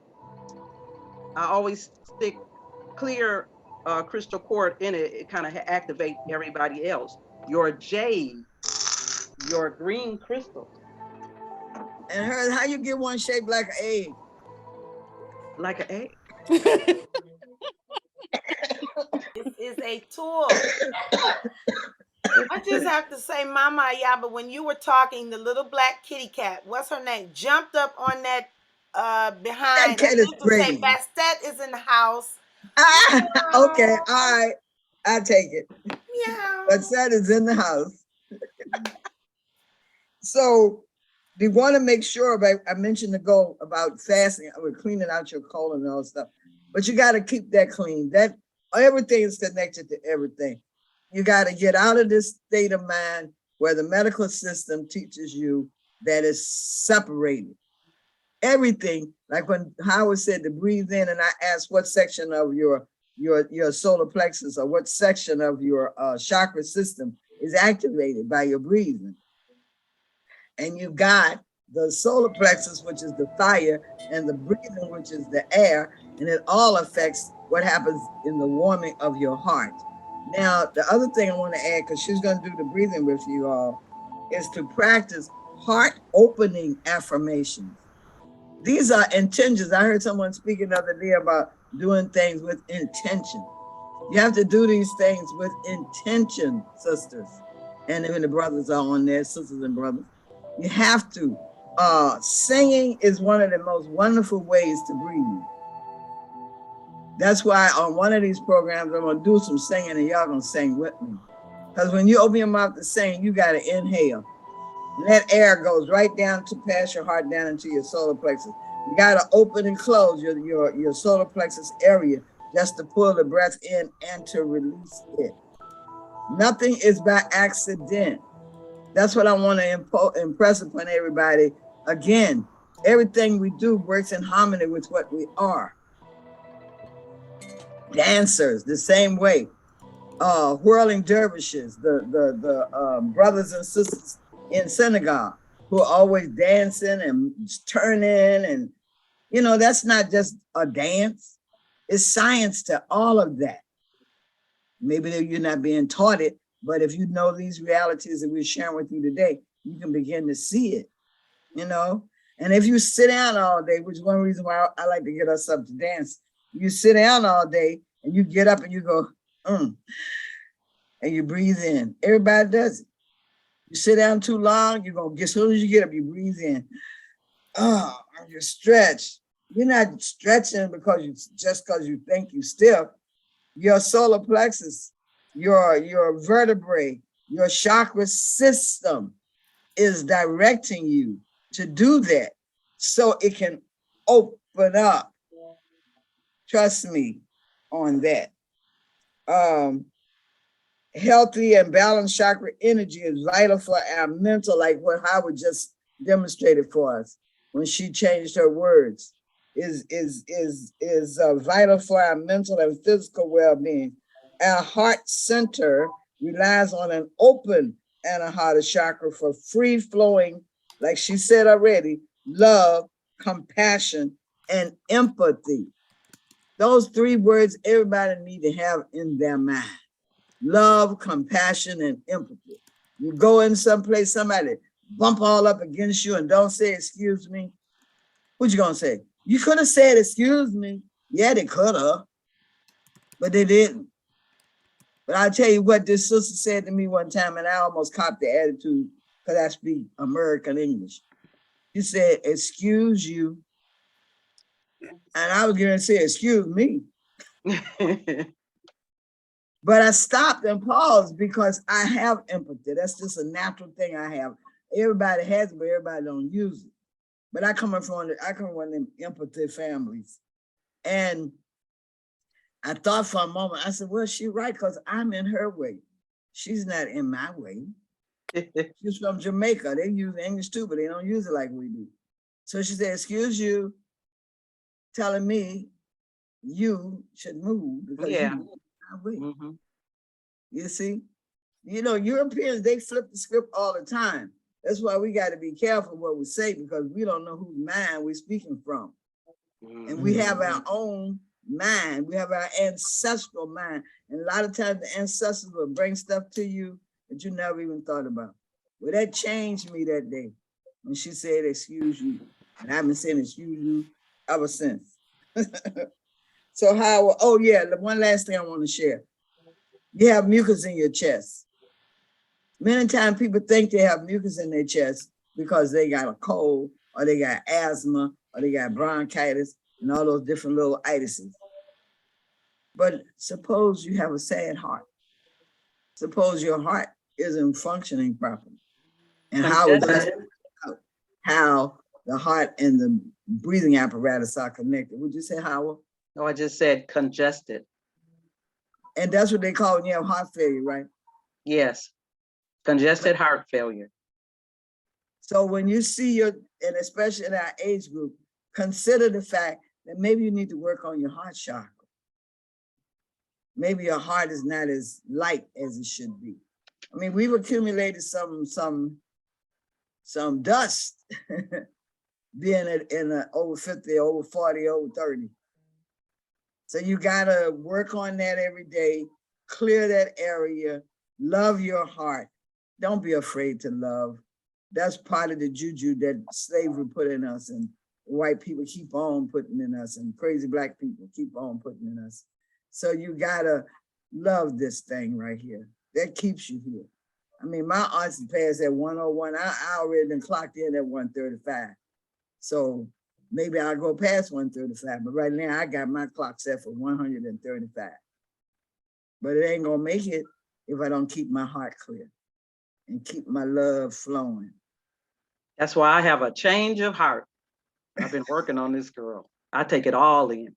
I always stick clear crystal quartz in it. It kind of activates everybody else. Your jade, your green crystal. And her, how you get one shaped like an egg? Like an egg? It's a tool. I just have to say, Mama Ayaba, when you were talking, the little black kitty cat, what's her name, jumped up on that behind. That cat is crazy. Say, Bastet is in the house. Okay, all right, I take it. Yeah. Bastet is in the house. So we want to make sure, I mentioned the goal about fasting, we're cleaning out your colon and all stuff, but you got to keep that clean. That Everything is connected to everything. You got to get out of this state of mind where the medical system teaches you that it's separated. Everything, like when Howard said to breathe in, and I asked what section of your solar plexus or what section of your chakra system is activated by your breathing. And you got the solar plexus, which is the fire, and the breathing, which is the air, and it all affects what happens in the warming of your heart. Now, the other thing I want to add, because she's going to do the breathing with you all, is to practice heart opening affirmations. These are intentions. I heard someone speaking the other day about doing things with intention. You have to do these things with intention, sisters. And even the brothers are on there, sisters and brothers. You have to. Singing is one of the most wonderful ways to breathe. That's why on one of these programs, I'm gonna do some singing and y'all gonna sing with me. Because when you open your mouth to sing, you gotta inhale. And that air goes right down to past your heart down into your solar plexus. You gotta open and close your solar plexus area just to pull the breath in and to release it. Nothing is by accident. That's what I want to impress upon everybody. Again, everything we do works in harmony with what we are. Dancers, the same way. Whirling dervishes, the brothers and sisters in synagogue who are always dancing and turning, and that's not just a dance. It's science to all of that. Maybe you're not being taught it, but if you know these realities that we're sharing with you today, you can begin to see it, And if you sit down all day, which is one reason why I like to get us up to dance, you sit down all day and you get up and you go, and you breathe in. Everybody does it. You sit down too long, you're going to get, as soon as you get up, you breathe in. You stretch. You're not stretching because you think you stiff. Your solar plexus, your vertebrae, your chakra system is directing you to do that so it can open up. Trust me on that. Healthy and balanced chakra energy is vital for our mental, like what Howard just demonstrated for us when she changed her words. Is vital for our mental and physical well-being. Our heart center relies on an open anahata chakra for free-flowing, like she said already, love, compassion, and empathy. Those three words everybody need to have in their mind. Love, compassion, and empathy. You go in someplace, somebody bump all up against you and don't say, excuse me. What you gonna say? You could have said, excuse me. Yeah, they could have, but they didn't. But I'll tell you what this sister said to me one time, and I almost copped the attitude because I speak American English. She said, excuse you. And I was going to say, excuse me. But I stopped and paused because I have empathy. That's just a natural thing I have. Everybody has it, but everybody don't use it. But I come from one of them empathy families. And I thought for a moment, I said, well, she's right, because I'm in her way. She's not in my way. She's from Jamaica. They use English too, but they don't use it like we do. So she said, excuse you, telling me you should move because you're in my way. Mm-hmm. You see? Europeans, they flip the script all the time. That's why we got to be careful what we say, because we don't know whose mind we're speaking from. Mm-hmm. And we have our own mind. We have our ancestral mind. And a lot of times the ancestors will bring stuff to you that you never even thought about. Well, that changed me that day when she said, excuse you. And I've been saying excuse you ever since. So how, one last thing I want to share. You have mucus in your chest. Many times people think they have mucus in their chest because they got a cold, or they got asthma, or they got bronchitis, and all those different little itises. But suppose you have a sad heart. Suppose your heart isn't functioning properly. And how the heart and the breathing apparatus are connected. Would you say, Hawa? No, I just said congested. And that's what they call when you have heart failure, right? Yes, congested heart failure. So when you see your, and especially in our age group, consider the fact that maybe you need to work on your heart chakra. Maybe your heart is not as light as it should be. I mean, we've accumulated some dust being in over 50, over 40, over 30. So you gotta work on that every day, clear that area, love your heart. Don't be afraid to love. That's part of the juju that slavery put in us, and white people keep on putting in us, and crazy black people keep on putting in us. So you gotta love this thing right here. That keeps you here. I mean, my auntie passed at 101. I already been clocked in at 135. So maybe I'll go past 135, but right now I got my clock set for 135. But it ain't gonna make it if I don't keep my heart clear and keep my love flowing. That's why I have a change of heart. I've been working on this, girl. I take it all in.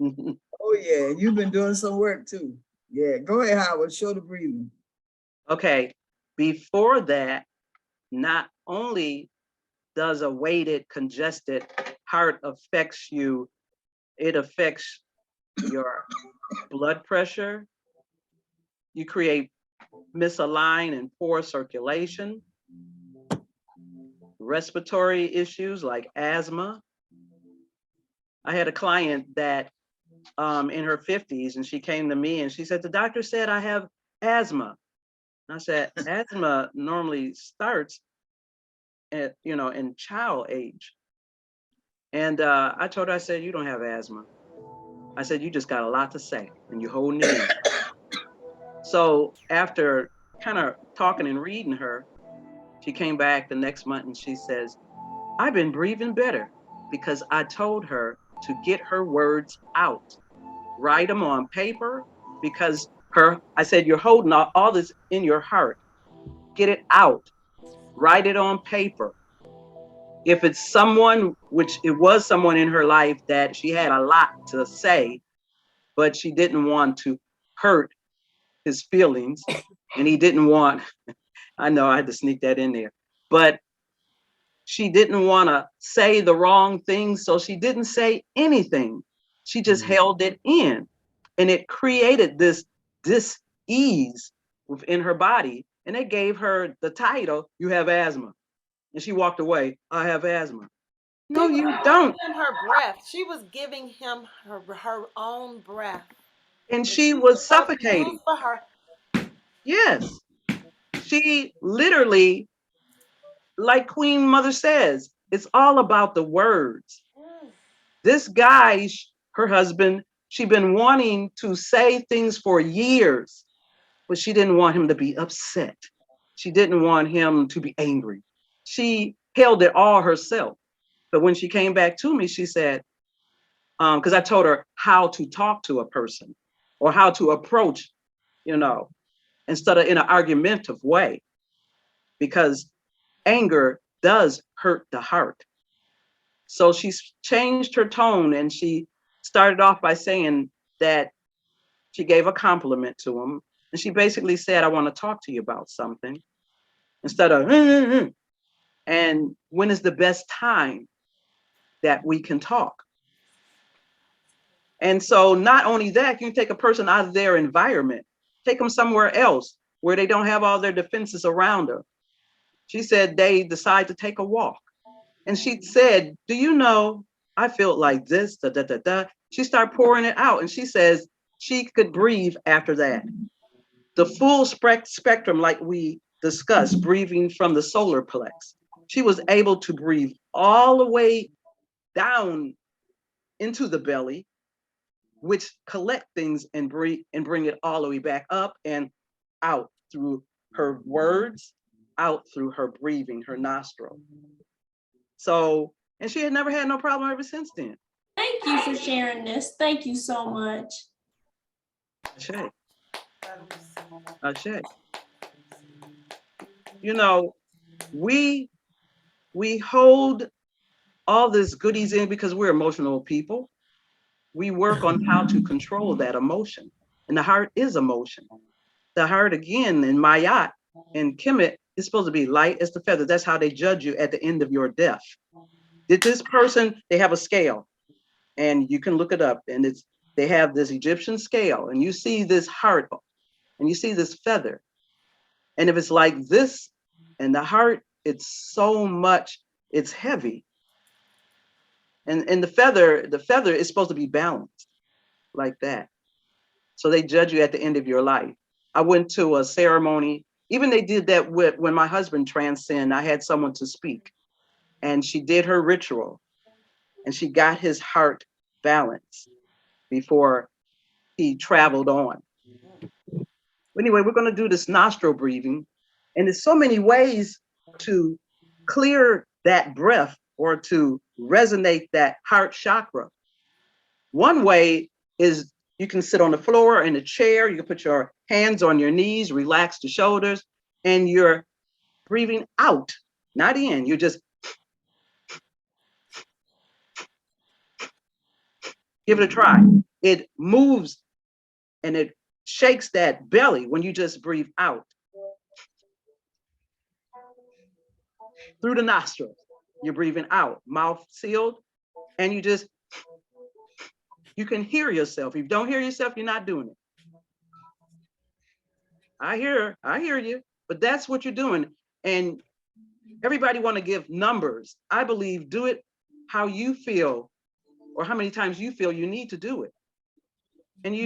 Oh yeah, you've been doing some work too. Yeah, go ahead, Howard, show the breathing. Okay, before that, not only does a weighted, congested heart affects you, it affects your blood pressure. You create misaligned and poor circulation, respiratory issues like asthma. I had a client that in her 50s, and she came to me and she said, the doctor said I have asthma. And I said, asthma normally starts at, in child age. And I told her, I said, you don't have asthma. I said, you just got a lot to say and you're holding it in. So after kind of talking and reading her, she came back the next month and she says, I've been breathing better because I told her to get her words out, write them on paper, because I said, you're holding all this in your heart. Get it out, write it on paper. If it's someone, which it was someone in her life that she had a lot to say, but she didn't want to hurt his feelings, and he didn't want, I know I had to sneak that in there, but she didn't want to say the wrong thing, so she didn't say anything. She just held it in, and it created this dis-ease within her body, and it gave her the title, you have asthma. And she walked away, I have asthma. No, you don't. In her breath, she was giving him her own breath. And she was suffocating. For her. Yes. She literally, like Queen Mother says, it's all about the words. This guy, her husband, she'd been wanting to say things for years, but she didn't want him to be upset. She didn't want him to be angry. She held it all herself. But when she came back to me, she said, because I told her how to talk to a person or how to approach, instead of in an argumentative way, because anger does hurt the heart. So she changed her tone and she started off by saying that she gave a compliment to him. And she basically said, I want to talk to you about something, instead of, and when is the best time that we can talk? And so not only that, you take a person out of their environment, take them somewhere else where they don't have all their defenses around her. She said they decide to take a walk. And she said, do you know, I feel like this, da, da, da, da. She started pouring it out. And she says she could breathe after that. The full spectrum, like we discussed, breathing from the solar plex. She was able to breathe all the way down into the belly, which collect things and bring it all the way back up and out through her words, out through her breathing, her nostril. So, and she had never had no problem ever since then. Thank you for sharing this. Thank you so much. Ashe. We hold all this goodies in because we're emotional people. We work on how to control that emotion. And the heart is emotional. The heart, again, in Mayat and Kemet, is supposed to be light as the feather. That's how they judge you at the end of your death. Did this person, they have a scale, and you can look it up, and they have this Egyptian scale, and you see this heart, and you see this feather. And if it's like this, and the heart, it's so much, it's heavy. And the feather is supposed to be balanced like that. So they judge you at the end of your life. I went to a ceremony. Even they did that when my husband transcended. I had someone to speak, and she did her ritual, and she got his heart balanced before he traveled on. Anyway, we're going to do this nostril breathing, and there's so many ways to clear that breath or to resonate that heart chakra. One way is you can sit on the floor in a chair, you can put your hands on your knees, relax the shoulders, and you're breathing out, not in. You're just give it a try. It moves and it shakes that belly when you just breathe out through the nostrils. You're breathing out, mouth sealed, and you can hear yourself. If you don't hear yourself, you're not doing it. I hear you, but that's what you're doing. And everybody want to give numbers. I believe do it how you feel or how many times you feel you need to do it. And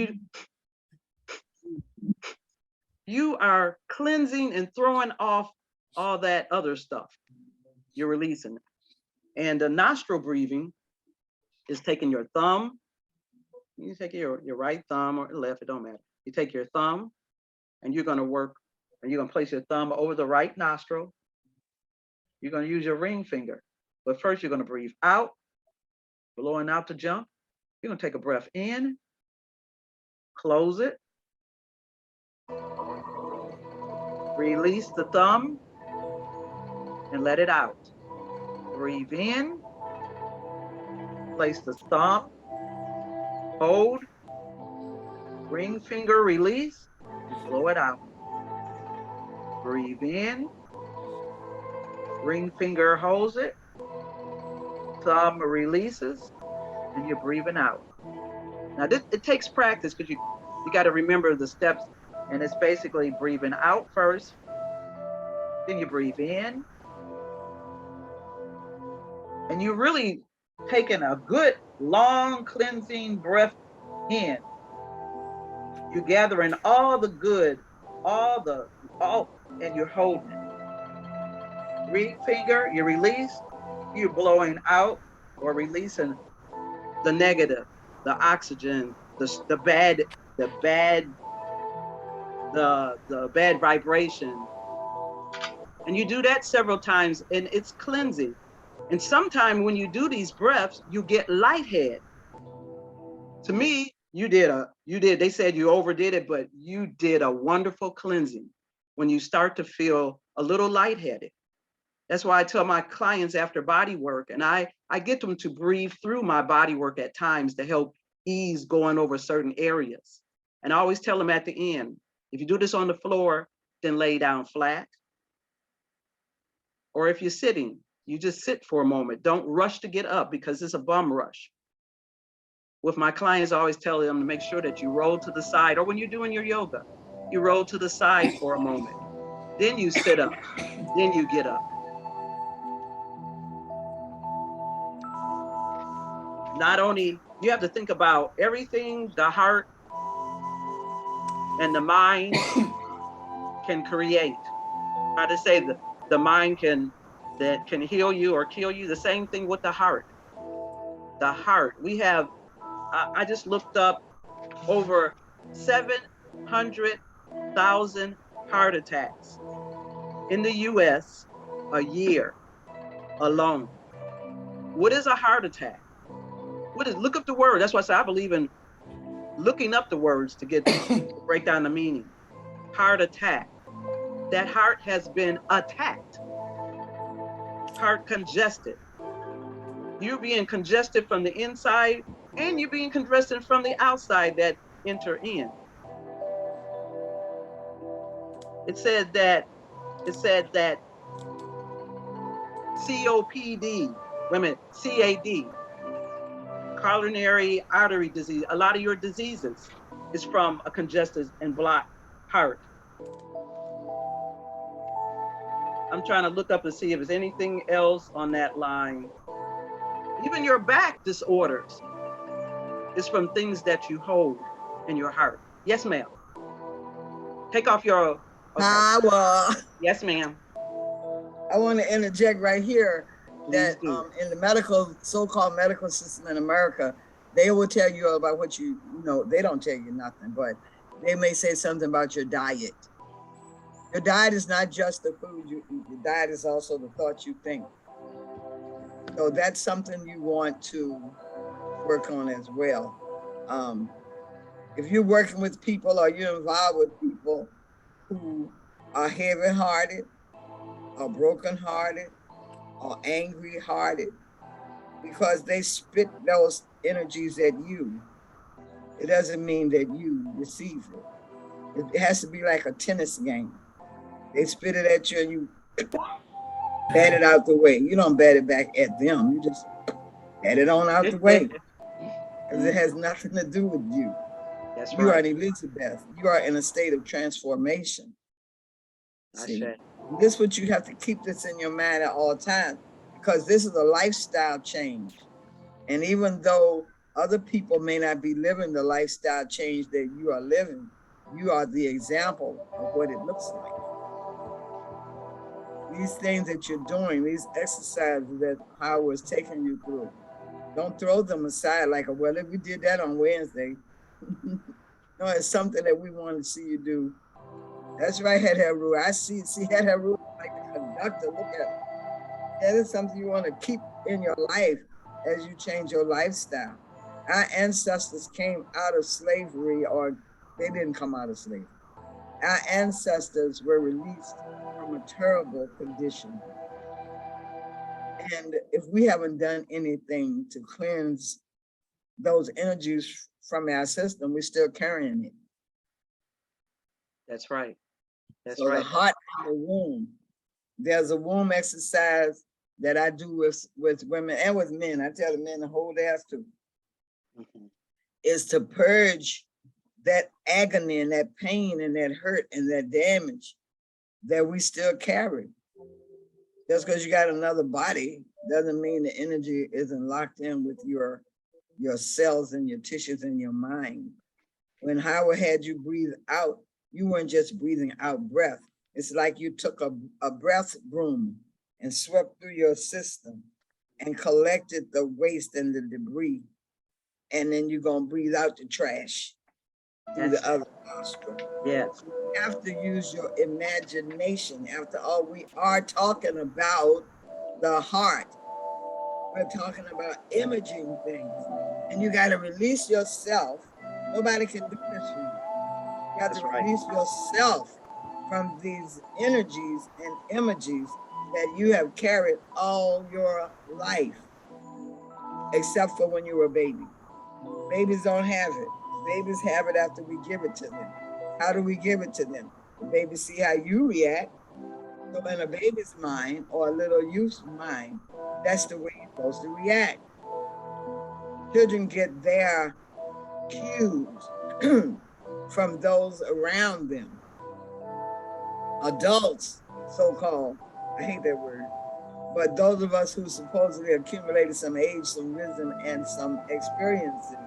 you are cleansing and throwing off all that other stuff. You're releasing it. And the nostril breathing is taking your thumb. You take your right thumb or left, it don't matter. You take your thumb and you're going to work, and you're going to place your thumb over the right nostril. You're going to use your ring finger. But first, you're going to breathe out, blowing out the jump. You're going to take a breath in, close it, release the thumb, and let it out. Breathe in, place the thumb, hold, ring finger release, and blow it out. Breathe in, ring finger holds it, thumb releases, and you're breathing out. Now, it takes practice because you got to remember the steps, and it's basically breathing out first, then you breathe in, and you're really taking a good long cleansing breath in. You're gathering all the good, and you're holding it. Ring finger, you release, you're blowing out or releasing the negative, the oxygen, the bad, the bad, the bad vibration. And you do that several times, and it's cleansing. And sometimes when you do these breaths, you get lightheaded. To me, they said you overdid it, but you did a wonderful cleansing when you start to feel a little lightheaded. That's why I tell my clients after body work, and I get them to breathe through my body work at times to help ease going over certain areas. And I always tell them at the end, if you do this on the floor, then lay down flat. Or if you're sitting, you just sit for a moment. Don't rush to get up because it's a bum rush. With my clients, I always tell them to make sure that you roll to the side, or when you're doing your yoga, you roll to the side for a moment. Then you sit up, then you get up. Not only, you have to think about everything the heart and the mind can create. How to say the mind that can heal you or kill you. The same thing with the heart. The heart. I just looked up over 700,000 heart attacks in the US a year alone. What is a heart attack? Look up the word. That's why I say I believe in looking up the words to break down the meaning. Heart attack. That heart has been attacked. Heart congested. You're being congested from the inside, and you're being congested from the outside that enter in. It said that COPD, women, CAD, coronary artery disease, a lot of your diseases is from a congested and blocked heart. I'm trying to look up and see if there's anything else on that line. Even your back disorders is from things that you hold in your heart. Yes, ma'am. Take off your, okay. Hawa. Yes, ma'am. I want to interject right here Please that do. in the medical, so-called medical system in America, they will tell you about what you know. They don't tell you nothing, but they may say something about your diet. Your diet is not just the food you eat. Your diet is also the thoughts you think. So that's something you want to work on as well. If you're working with people or you're involved with people who are heavy-hearted or broken-hearted or angry-hearted, because they spit those energies at you, it doesn't mean that you receive it. It has to be like a tennis game. They spit it at you and you bat it out the way. You don't bat it back at them. You just bat it on out the way because it has nothing to do with you. That's You are right. an Elizabeth. You are in a state of transformation. See, Ashe. this is what you have to keep this in your mind at all times, because this is a lifestyle change. And even though other people may not be living the lifestyle change that you are living, you are the example of what it looks like. These things that you're doing, these exercises that Howard is taking you through, don't throw them aside like, well, if we did that on Wednesday, no, it's something that we want to see you do. That's right, Head Haru. I see Head Haru like the conductor. Look at it. That is something you want to keep in your life as you change your lifestyle. Our ancestors came out of slavery, or they didn't come out of slavery. Our ancestors were released from a terrible condition. And if we haven't done anything to cleanse those energies from our system, we're still carrying it. That's right. That's So the right. heart and the womb. There's a womb exercise that I do with women and with men. I tell the men to hold theirs too. Mhm. Is to purge that agony and that pain and that hurt and that damage that we still carry. Just because you got another body doesn't mean the energy isn't locked in with your cells and your tissues and your mind. When Howard had you breathe out, you weren't just breathing out breath. It's like you took a breath broom and swept through your system and collected the waste and the debris. And then you're gonna breathe out the trash through That's the other nostril. yes. You have to use your imagination. After all, we are talking about the heart. We're talking about imaging things. And you got to release yourself. Nobody can do this for you. You have to That's right. release yourself from these energies and images that you have carried all your life, except for when you were a baby. Babies don't have it. Babies have it after we give it to them. How do we give it to them? The baby see how you react. So in a baby's mind or a little youth's mind, that's the way you're supposed to react. Children get their cues from those around them. Adults, so-called, I hate that word, but those of us who supposedly accumulated some age, some wisdom, and some experiences,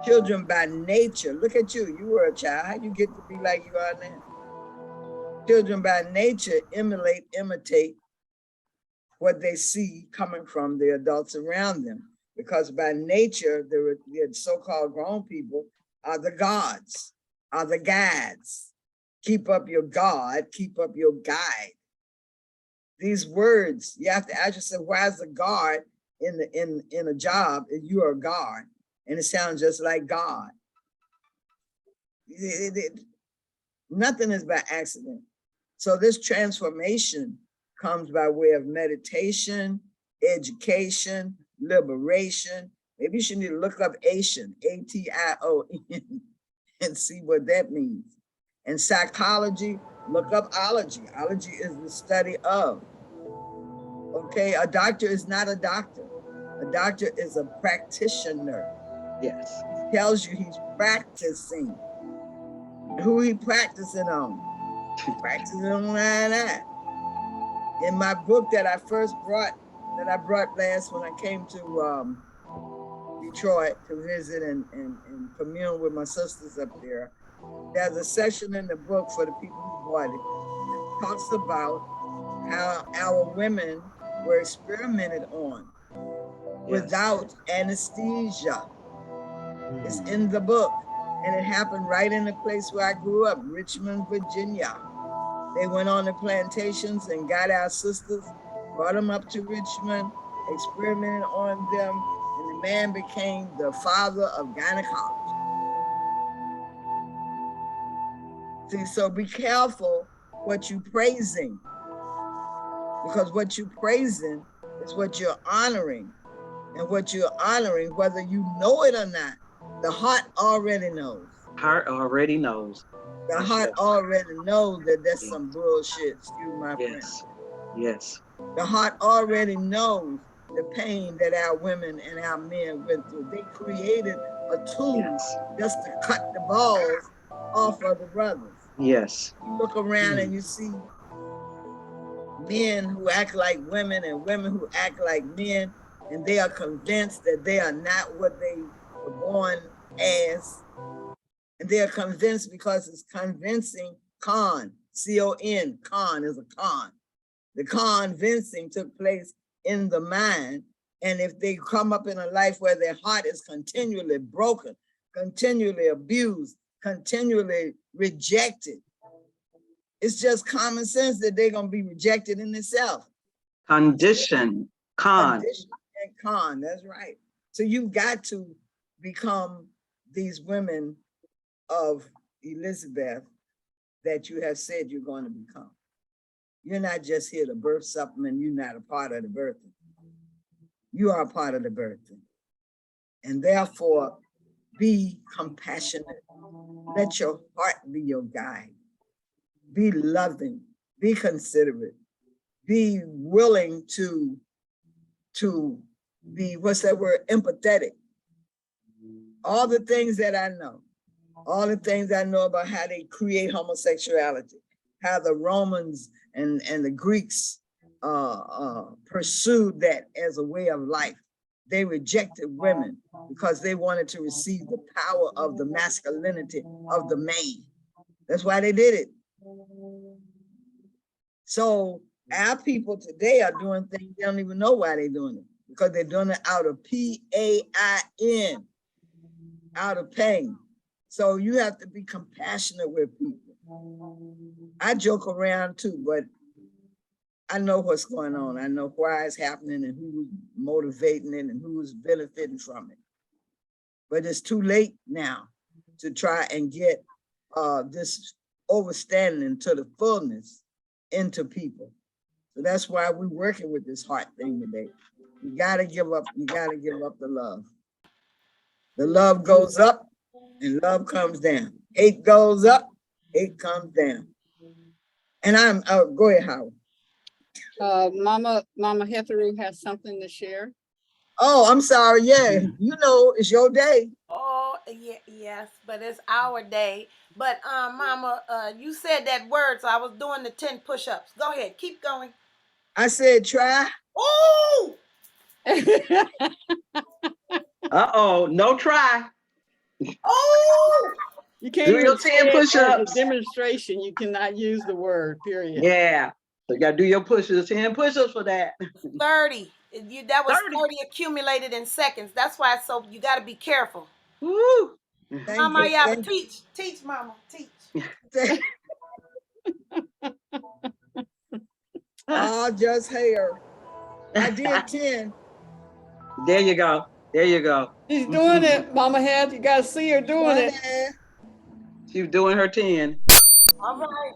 children by nature, look at you, you were a child, how you get to be like you are now? Children by nature imitate what they see coming from the adults around them, because by nature, the so-called grown people are the gods, are the guides. Keep up your God, keep up your guide. These words, you have to ask yourself, why is the guard in a job if you are a guard? And it sounds just like God. Nothing is by accident. So this transformation comes by way of meditation, education, liberation. Maybe you should need to look up Asian, A-T-I-O-N, and see what that means. In psychology, look up ology. Ology is the study of. Okay, a doctor is not a doctor. A doctor is a practitioner. Yes. He tells you he's practicing. Who he practicing on? Practicing on that. In my book that I brought last when I came to Detroit to visit and commune with my sisters up there, there's a section in the book for the people who bought it that talks about how our women were experimented on without anesthesia. It's in the book. And it happened right in the place where I grew up, Richmond, Virginia. They went on the plantations and got our sisters, brought them up to Richmond, experimented on them, and the man became the father of gynecology. See, so be careful what you're praising, because what you're praising is what you're honoring. And what you're honoring, whether you know it or not, the heart already knows. Heart already knows. The heart already knows that that's some bullshit, excuse my friend. Yes. Yes. The heart already knows the pain that our women and our men went through. They created a tool just to cut the balls off of the brothers. Yes. You look around and you see men who act like women and women who act like men, and they are convinced that they are not what they were born as. And they are convinced because it's convincing. C-O-N, con is a con. The convincing took place in the mind. And if they come up in a life where their heart is continually broken, continually abused, continually rejected, it's just common sense that they're going to be rejected in themselves. Condition, Condition and con, that's right. So you've got to become these women of Elizabeth that you have said you're going to become. You're not just here to birth something and you're not a part of the birthing. You are a part of the birthing. And therefore, be compassionate. Let your heart be your guide. Be loving, be considerate, be willing to be, what's that word, empathetic. All the things that I know, all the things I know about how they create homosexuality, how the Romans and the Greeks pursued that as a way of life. They rejected women because they wanted to receive the power of the masculinity of the man. That's why they did it. So our people today are doing things they don't even know why they're doing it, because they're doing it out of pain, out of pain. So you have to be compassionate with people. I joke around too, but I know what's going on. I know why it's happening and who's motivating it and who's benefiting from it. But it's too late now to try and get this overstanding to the fullness into people. So that's why we're working with this heart thing today. You gotta give up the love. The love goes up and love comes down. Hate goes up, hate comes down. And I'm, go ahead, Howard. Mama Hetheru has something to share. Oh, I'm sorry. Yeah, you know, it's your day. Oh, yeah, yes, but it's our day. But Mama, you said that word, so I was doing the 10 push-ups. Go ahead, keep going. I said try. Oh! Uh-oh, no try. Oh! You can't Do even your say 10 it as push-ups. a demonstration. You cannot use the word, period. Yeah. So you gotta do your pushes, 10 push-ups for that. 30. That was 30. 30 accumulated in seconds. That's why it's so you gotta be careful. Woo. Mama Ayaba, teach Mama, teach. Oh, just hair. I did 10. There you go. There you go. She's doing it, Mama Heath. You gotta see her doing it. She's doing her 10. All right.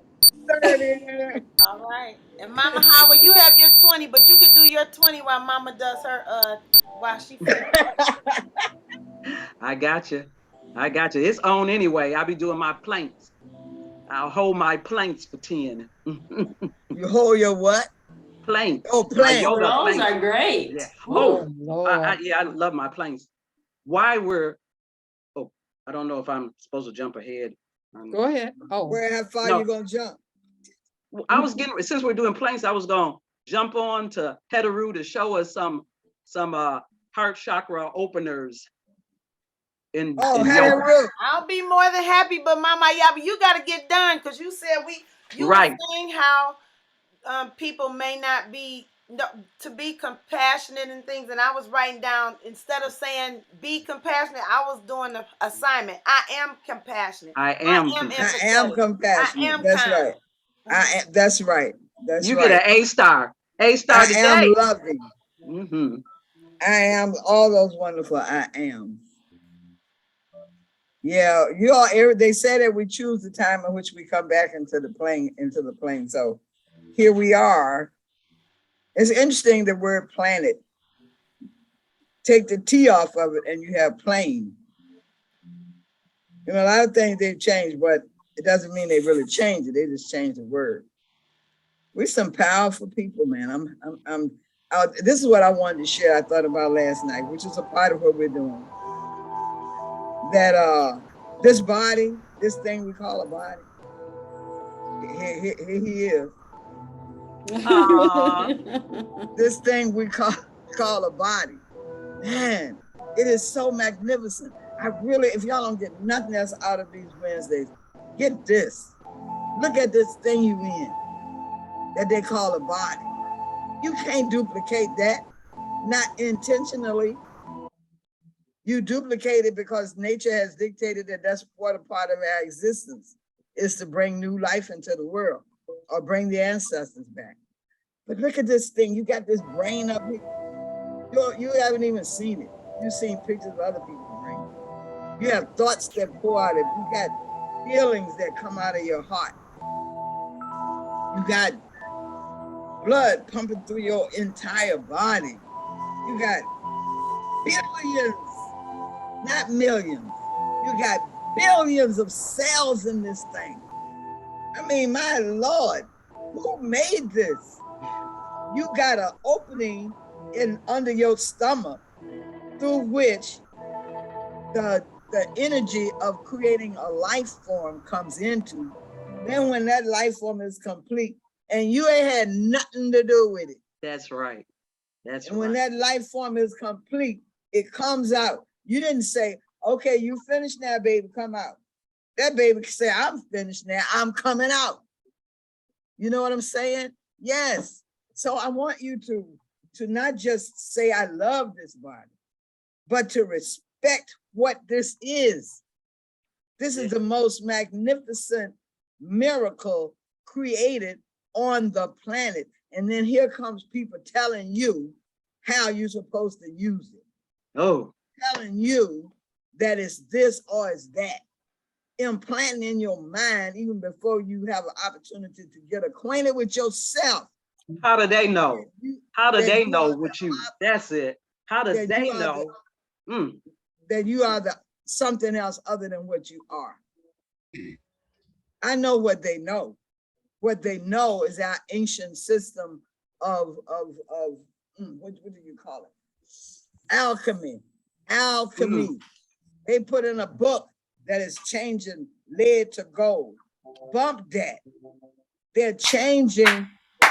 30. All right. And Mama Hawa, you have your 20, but you could do your 20 while Mama does her while she I got you. I got you. It's on anyway. I'll be doing my planks. I'll hold my planks for 10. You hold your what? Planks. Oh, My plank. Oh, yoga those planks. are great. Yeah. Woo. Oh, Oh, Lord. yeah, I love my planks. Why we're, oh, I don't know if I'm supposed to jump ahead. Go ahead. Oh, Where, how far No. you gonna jump? I was getting, since we're doing planks, I was going to jump on to Heteru to show us some heart chakra openers in Oh, yoga. Haru. I'll be more than happy, but Mama Ayaba, you got to get done because you said you were Right. saying how people may not be no, to be compassionate and things, and I was writing down instead of saying be compassionate, I was doing the assignment. I am compassionate. I I am am compassionate. I am empathetic. I compassionate. am That's kind. right. That's right. That's You get right. an A star. A star I am today. loving. Mm-hmm. I am all those wonderful I am. Yeah, you all. They say that we choose the time in which we come back into the plane. So here we are. It's interesting the word planet. Take the T off of it, and you have plane. You know, a lot of things they've changed, but it doesn't mean they really changed it. They just changed the word. We're some powerful people, man. This is what I wanted to share. I thought about last night, which is a part of what we're doing. That this body, this thing we call a body, here he is. This thing we call a body. Man, it is so magnificent. I really, if y'all don't get nothing else out of these Wednesdays, get this. Look at this thing you in that they call a body. You can't duplicate that, not intentionally. You duplicate it because nature has dictated that that's what a part of our existence is to bring new life into the world or bring the ancestors back. But look at this thing. You got this brain up here. You haven't even seen it. You've seen pictures of other people's brain. You have thoughts that pour out of it. You got feelings that come out of your heart. You got blood pumping through your entire body. You got billions, not millions. You got billions of cells in this thing. I mean, my Lord, who made this? You got an opening in under your stomach through which the energy of creating a life form comes into. Then when that life form is complete, and you ain't had nothing to do with it. That's right. That's and right. when that life form is complete, it comes out. You didn't say, okay, you finished now, baby, come out. That baby can say, I'm finished now, I'm coming out. You know what I'm saying? Yes. So I want you to not just say, I love this body, but to respect what this is. This is the most magnificent miracle created on the planet. And then here comes people telling you how you're supposed to use it. Oh. Telling you that it's this or it's that. Implanting in your mind even before you have an opportunity to get acquainted with yourself. How do they know? How do they know what you? That's it. How do they know? That you are the something else other than what you are. I know what they know. What they know is our ancient system of what do you call it? Alchemy. They put in a book that is changing lead to gold. Bump that. They're changing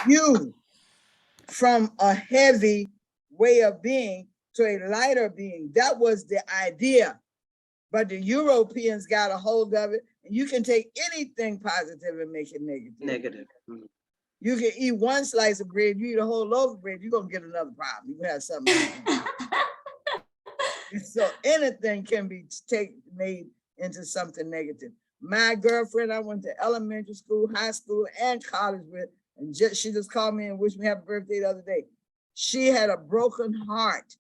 you from a heavy way of being to a lighter being. That was the idea. But the Europeans got a hold of it, and you can take anything positive and make it negative. You can eat one slice of bread, you eat a whole loaf of bread, you're gonna get another problem. You have something. So anything can be made into something negative. My girlfriend, I went to elementary school, high school, and college with, and she just called me and wished me happy birthday the other day. She had a broken heart.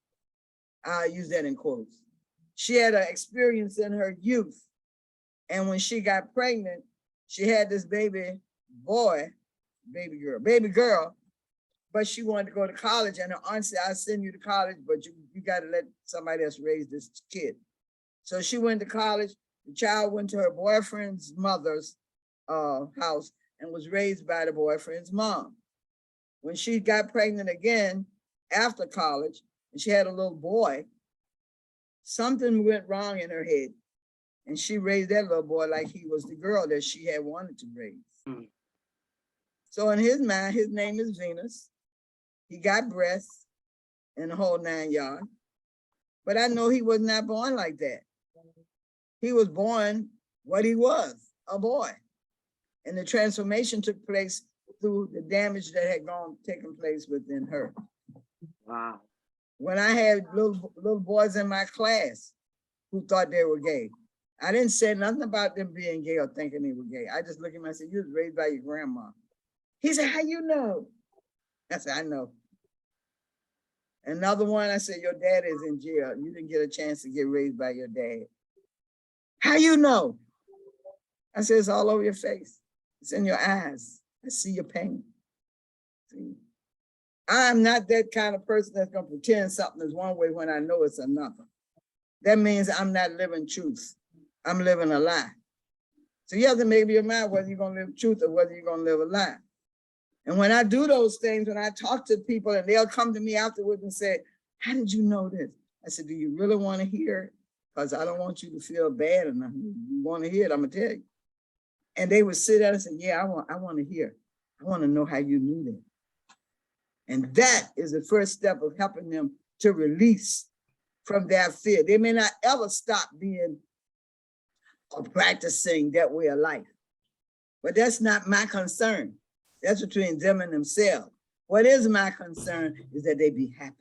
I'll use that in quotes. She had an experience in her youth. And when she got pregnant, she had this baby girl, but she wanted to go to college. And her aunt said, I'll send you to college, but you got to let somebody else raise this kid. So she went to college. The child went to her boyfriend's mother's house and was raised by the boyfriend's mom. When she got pregnant again after college and she had a little boy, something went wrong in her head. And she raised that little boy like he was the girl that she had wanted to raise. Mm. So in his mind, his name is Venus. He got breasts and the whole 9 yards. But I know he was not born like that. He was born what he was, a boy. And the transformation took place through the damage that had taken place within her. Wow. When I had little boys in my class who thought they were gay, I didn't say nothing about them being gay or thinking they were gay. I just looked at him and said, you was raised by your grandma. He said, how you know? I said, I know. Another one, I said, your dad is in jail. You didn't get a chance to get raised by your dad. How you know? I said, it's all over your face. It's in your eyes. I see your pain. See? I'm not that kind of person that's gonna pretend something is one way when I know it's another. That means I'm not living truth. I'm living a lie. So you have to make up your mind whether you're gonna live truth or whether you're gonna live a lie. And when I do those things, when I talk to people and they'll come to me afterwards and say, how did you know this? I said, do you really want to hear it? Because I don't want you to feel bad enough. You want to hear it, I'm gonna tell you. And they would sit there and say, yeah, I want to hear. I want to know how you knew that. And that is the first step of helping them to release from that fear. They may not ever stop being or practicing that way of life. But that's not my concern. That's between them and themselves. What is my concern is that they be happy.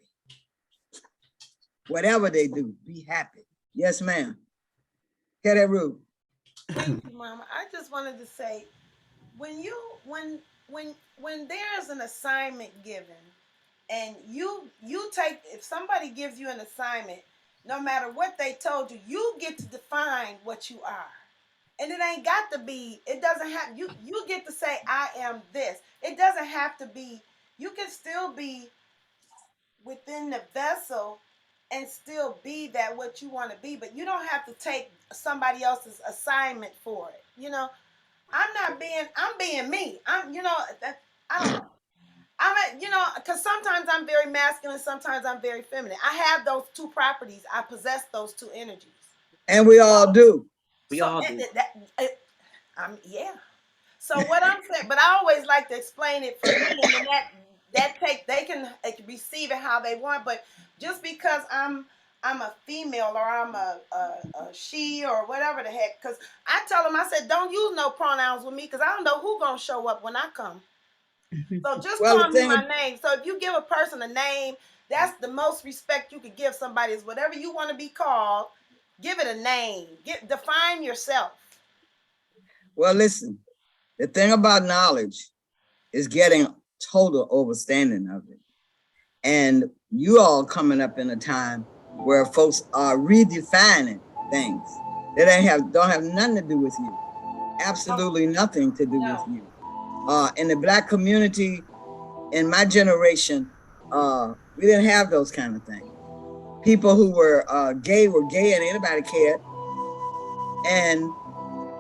Whatever they do, be happy. Yes, ma'am. Get that Ruth. Thank you, Mama. I just wanted to say, when there's an assignment given, and you take, if somebody gives you an assignment, no matter what they told you, you get to define what you are. And it ain't got to be, it doesn't have, you get to say, I am this. It doesn't have to be, you can still be within the vessel and still be that what you want to be, but you don't have to take somebody else's assignment for it. You know, I'm being me. I don't know. Because sometimes I'm very masculine, sometimes I'm very feminine. I have those two properties. I possess those two energies. And we all do. We all do. Yeah. So what I'm saying, but I always like to explain it for me, and then they can receive it how they want. But just because I'm a female or I'm a she or whatever the heck, because I tell them, I said, don't use no pronouns with me because I don't know who's gonna show up when I come. So just call me my name. So if you give a person a name, that's the most respect you could give somebody, is whatever you want to be called, give it a name. Define yourself. Well, listen, the thing about knowledge is getting total understanding of it. And you all coming up in a time where folks are redefining things that don't have nothing to do with you. Absolutely nothing to do with you. In the Black community, in my generation, we didn't have those kind of things. People who were gay and anybody cared. And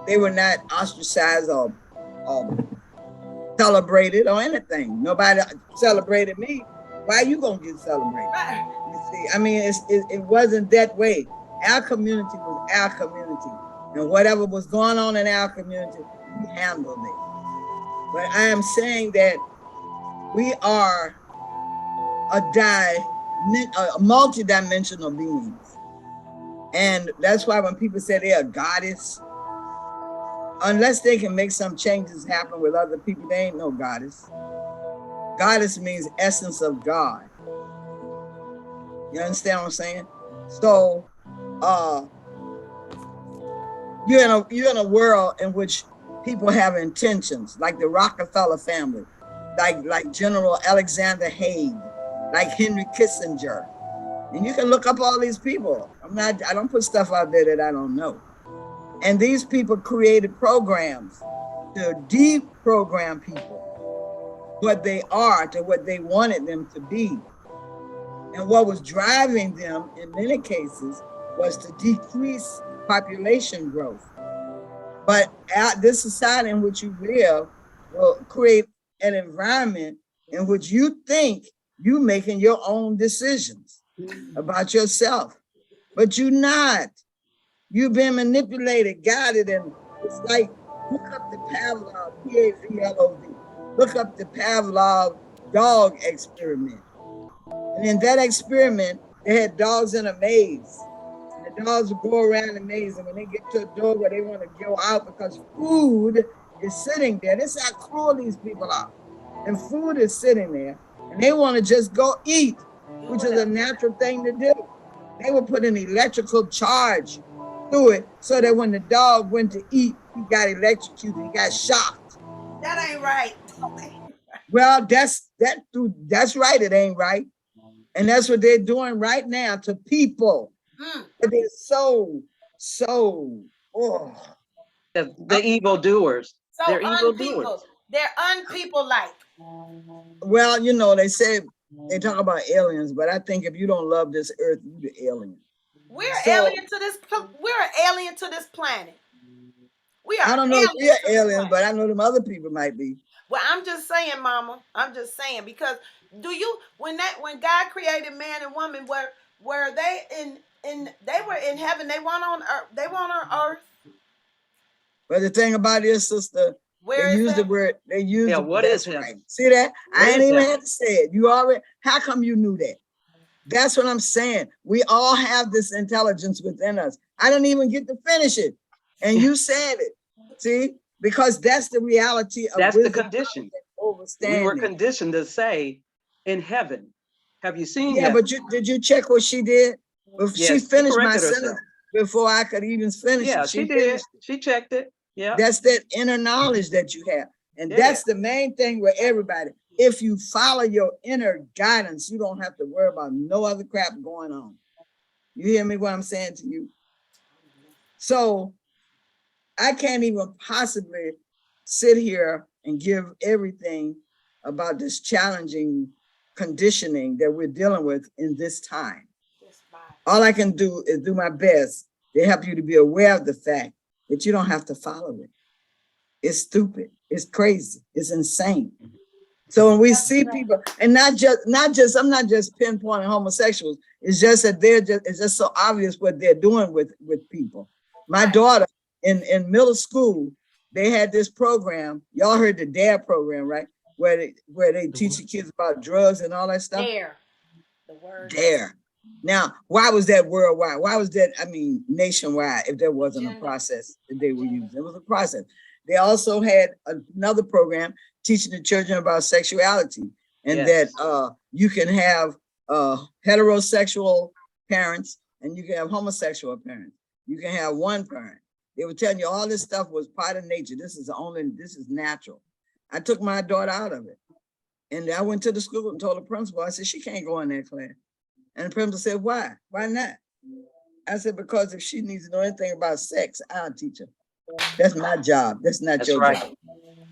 they were not ostracized or celebrated or anything. Nobody celebrated me. Why are you gonna get celebrated? You see, I mean, it wasn't that way. Our community was our community. And whatever was going on in our community, we handled it. But I am saying that we are multi-dimensional beings. And that's why when people say they're a goddess, unless they can make some changes happen with other people, they ain't no goddess. Goddess means essence of God. You understand what I'm saying? So you're in a world in which people have intentions, like the Rockefeller family, like General Alexander Haig, like Henry Kissinger. And you can look up all these people. I don't put stuff out there that I don't know. And these people created programs to deprogram people, what they are to what they wanted them to be. And what was driving them in many cases was to decrease population growth. But this society in which you live will create an environment in which you think you making your own decisions about yourself, but you're not. You've been manipulated, guided, and it's like look up the Pavlov, Pavlov. Look up the Pavlov dog experiment. And in that experiment, they had dogs in a maze. And the dogs would go around the maze. And when they get to a door where they want to go out because food is sitting there, this is how cruel these people are. And food is sitting there, and they want to just go eat, which is a natural thing to do. They would put an electrical charge through it so that when the dog went to eat, he got electrocuted, he got shocked. That ain't right. Well, that's right, it ain't right. And that's what they're doing right now to people. They're so, oh. The evildoers. So They're evildoers. unpeople. They're unpeople like. Well, they say they talk about aliens, but I think if you don't love this earth, you're the alien. We're alien to this. We're an alien to this planet. We are. I don't know if we're aliens, but I know them other people might be. Well, I'm just saying, Mama. I'm just saying because when God created man and woman, were they they were in heaven? They weren't on earth. They weren't on earth. But the thing about it, sister, they use the word. They use what is it? Right. See that? I ain't even had to say it. You already. How come you knew that? That's what I'm saying. We all have this intelligence within us. I didn't even get to finish it, and you said it. See, because that's the reality of that's the condition. Overstanding. We were conditioned to say, "In heaven, have you seen?" Yeah, heaven? but did you check what she did? Yes, she finished my herself. sentence before I could even finish it. Yeah, she did. She checked it. Yeah, that's that inner knowledge that you have, and that's the main thing with everybody. If you follow your inner guidance, you don't have to worry about no other crap going on. You hear me? What I'm saying to you? So I can't even possibly sit here and give everything about this challenging conditioning that we're dealing with in this time. All I can do is do my best to help you to be aware of the fact that you don't have to follow it. It's stupid. It's crazy. It's insane. So when we see people, and not just, I'm not just pinpointing homosexuals. It's just that it's just so obvious what they're doing with people. My daughter in middle school, they had this program. Y'all heard the DARE program, right? Where they teach the kids about drugs and all that stuff. DARE. The word DARE. Now, why was that worldwide? Why was that, nationwide, if there wasn't a process that they were using? It was a process. They also had another program teaching the children about sexuality and that you can have heterosexual parents and you can have homosexual parents. You can have one parent. They were telling you all this stuff was part of nature. This is natural. I took my daughter out of it. And I went to the school and told the principal, I said, she can't go in that class. And the principal said, why? Why not? I said, because if she needs to know anything about sex, I'll teach her. That's my job. That's not your job.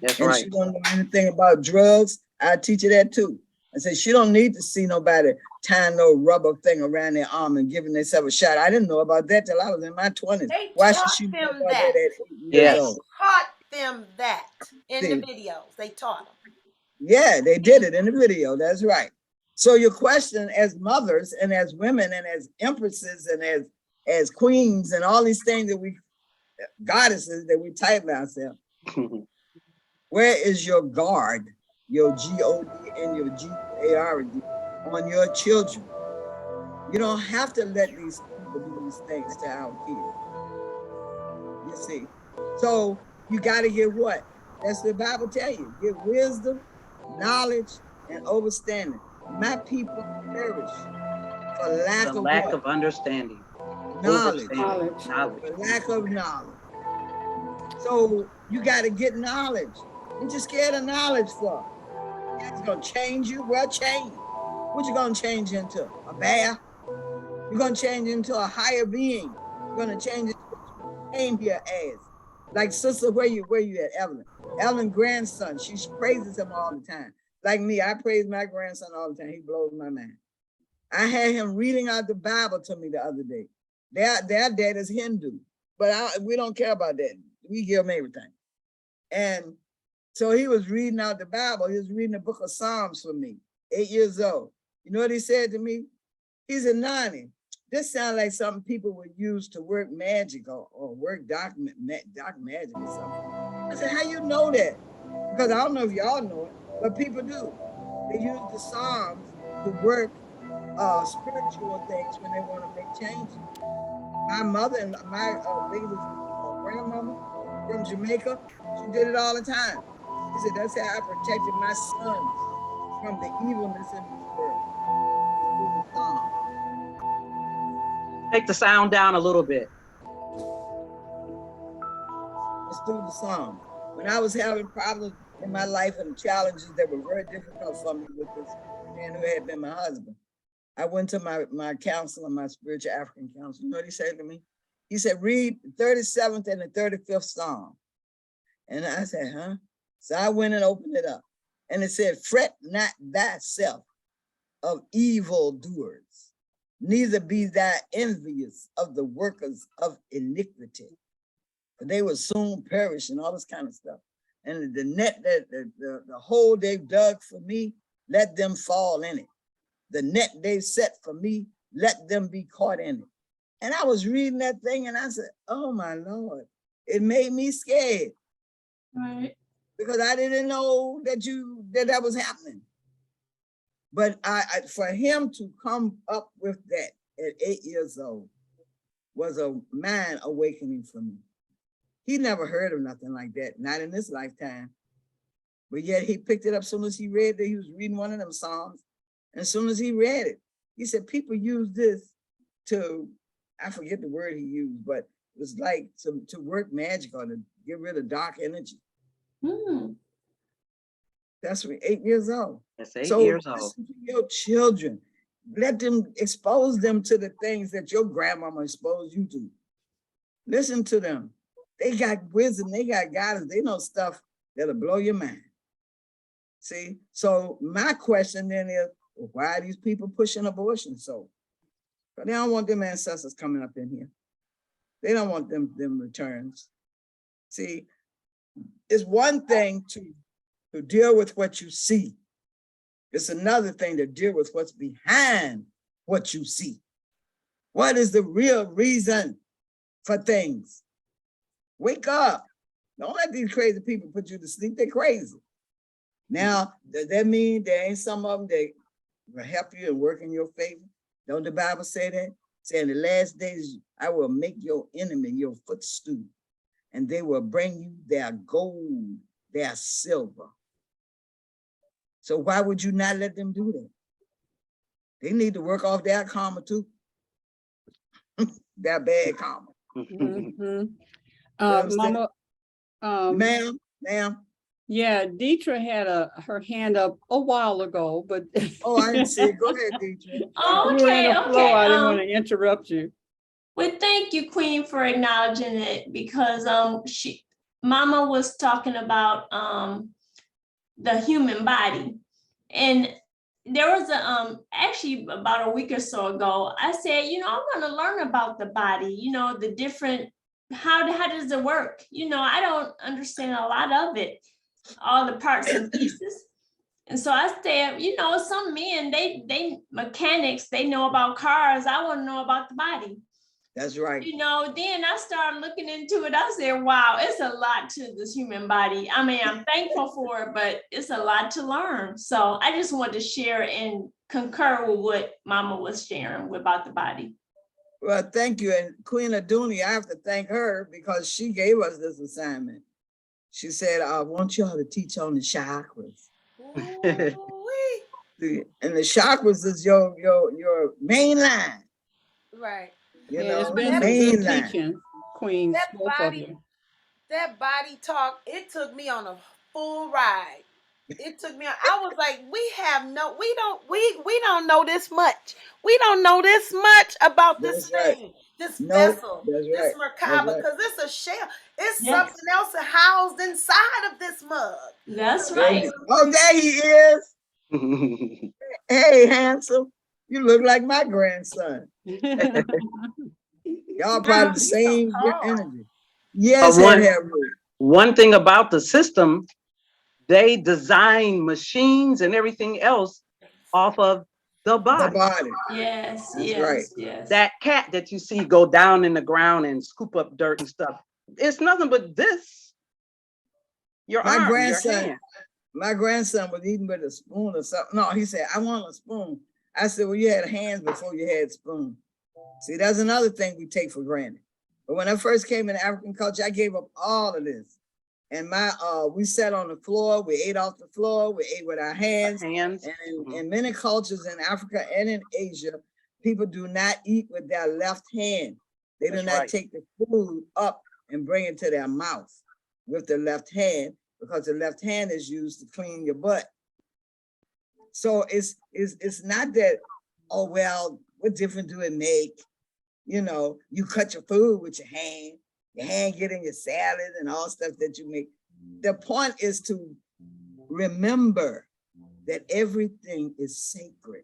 That's and right. She don't know anything about drugs, I'll teach her that too. I said, she don't need to see nobody tying no rubber thing around their arm and giving themselves a shot. I didn't know about that till I was in my 20s. Why should she know about that at 8 years old? They taught them that in the videos. They taught them. Yeah, they did it in the video. That's right. So your question as mothers and as women and as empresses and as queens and all these things that goddesses that we title ourselves, where is your guard, your G-O-D and your G-A-R-D on your children? You don't have to let these people do these things to our kids. You see? So you got to get what? That's the Bible tell you. Get wisdom, knowledge, and understanding. My people perish for lack of understanding. Knowledge. For lack of knowledge. So you got to get knowledge. What you scared of knowledge for? It's gonna change you. Well, change. What you gonna change into? A bear? You're gonna change into a higher being. You're gonna change into what you came here as. Like sister, where you at, Evelyn? Evelyn's grandson. She praises him all the time. Like me, I praise my grandson all the time. He blows my mind. I had him reading out the Bible to me the other day. Their dad is Hindu, but we don't care about that. we give him everything. And so he was reading out the Bible. He was reading the book of Psalms for me, 8 years old. You know what he said to me? He said, Nani, this sounds like something people would use to work magic or work dark magic or something. I said, how you know that? Because I don't know if y'all know it, but people do. They use the Psalms to work spiritual things when they want to make changes. My mother and my lady's grandmama from Jamaica, she did it all the time. She said, that's how I protected my sons from the evilness in this world. It's through the Psalms. Take the sound down a little bit. It's through the Psalms. When I was having problems in my life and challenges that were very difficult for me with this man who had been my husband, I went to my counselor, my spiritual African counselor. You know what he said to me? He said, read the 37th and the 35th Psalm. And I said, huh? So I went and opened it up. And it said, fret not thyself of evil doers, neither be thou envious of the workers of iniquity, for they will soon perish, and all this kind of stuff. And the net that the hole they've dug for me, let them fall in it. The net they've set for me, let them be caught in it. And I was reading that thing and I said, oh my Lord, it made me scared. Right. Because I didn't know that was happening. But for him to come up with that at 8 years old was a mind awakening for me. He never heard of nothing like that, not in this lifetime. But yet he picked it up as soon as he read that. He was reading one of them Psalms. And as soon as he read it, he said, people use this to, I forget the word he used, but it was like to work magic or to get rid of dark energy. Hmm. That's 8 years old. That's 8 years old. Listen to your children. Let them expose them to the things that your grandmama exposed you to. Listen to them. They got wisdom, they got guidance, they know stuff that'll blow your mind. See, so my question then is, well, why are these people pushing abortion so? But they don't want them ancestors coming up in here. They don't want them returns. See, it's one thing to deal with what you see. It's another thing to deal with what's behind what you see. What is the real reason for things? Wake up. Don't let these crazy people put you to sleep. They're crazy. Now, does that mean there ain't some of them that will help you and work in your favor? Don't the Bible say that? Say in the last days, I will make your enemy your footstool, and they will bring you their gold, their silver. So why would you not let them do that? They need to work off their karma too. That bad karma. Mm-hmm. I'm Mama, Ma'am. yeah, Deidre had her hand up a while ago, but Oh, I didn't see it. Go ahead, Deidre. Oh, you were in okay, the flow. I didn't okay. want to interrupt you. Well, thank you, Queen, for acknowledging it, because Mama was talking about the human body. And there was actually about a week or so ago, I said, I'm going to learn about the body, the different, how does it work? I don't understand a lot of it, all the parts and pieces. And so I said, some men, they mechanics, they know about cars. I want to know about the body. That's right. Then I started looking into it. I said, wow, it's a lot to this human body. I mean, I'm thankful for it, but it's a lot to learn. So I just wanted to share and concur with what Mama was sharing about the body. Well, thank you. And Queen Aduni, I have to thank her because she gave us this assignment. She said, I want y'all to teach on the chakras. And the chakras is your main line. Right. It's been the some main good line. teaching, Queens, both of you. That body talk, it took me on a full ride. It took me on, I was like, we don't know this much. We don't know this much about this thing, this vessel, this Merkaba, because it's a shell. It's something else housed inside of this mug. That's right. Oh, there he is. Hey, handsome. You look like my grandson. Y'all probably the same energy. Yes, But it had root. one thing about the system, they design machines and everything else off of the The body. body. Yes, That's right. yes, yes. That cat that you see go down in the ground and scoop up dirt and stuff, it's nothing but this, your My arm, your grandson, hand. my grandson was eating with a spoon or something. No, he said, I want a spoon. I said, well, you had hands before you had spoon. See, that's another thing we take for granted. But when I first came into African culture, I gave up all of this. And we sat on the floor, we ate off the floor, we ate with our hands. Hands. And in many cultures in Africa and in Asia, people do not eat with their left hand. They do That's not right. take the food up and bring it to their mouth with the left hand, because the left hand is used to clean your butt. So it's not that, oh, well, what difference do it make? You know, you cut your food with your hand get in your salad and all stuff that you make. The point is to remember that everything is sacred.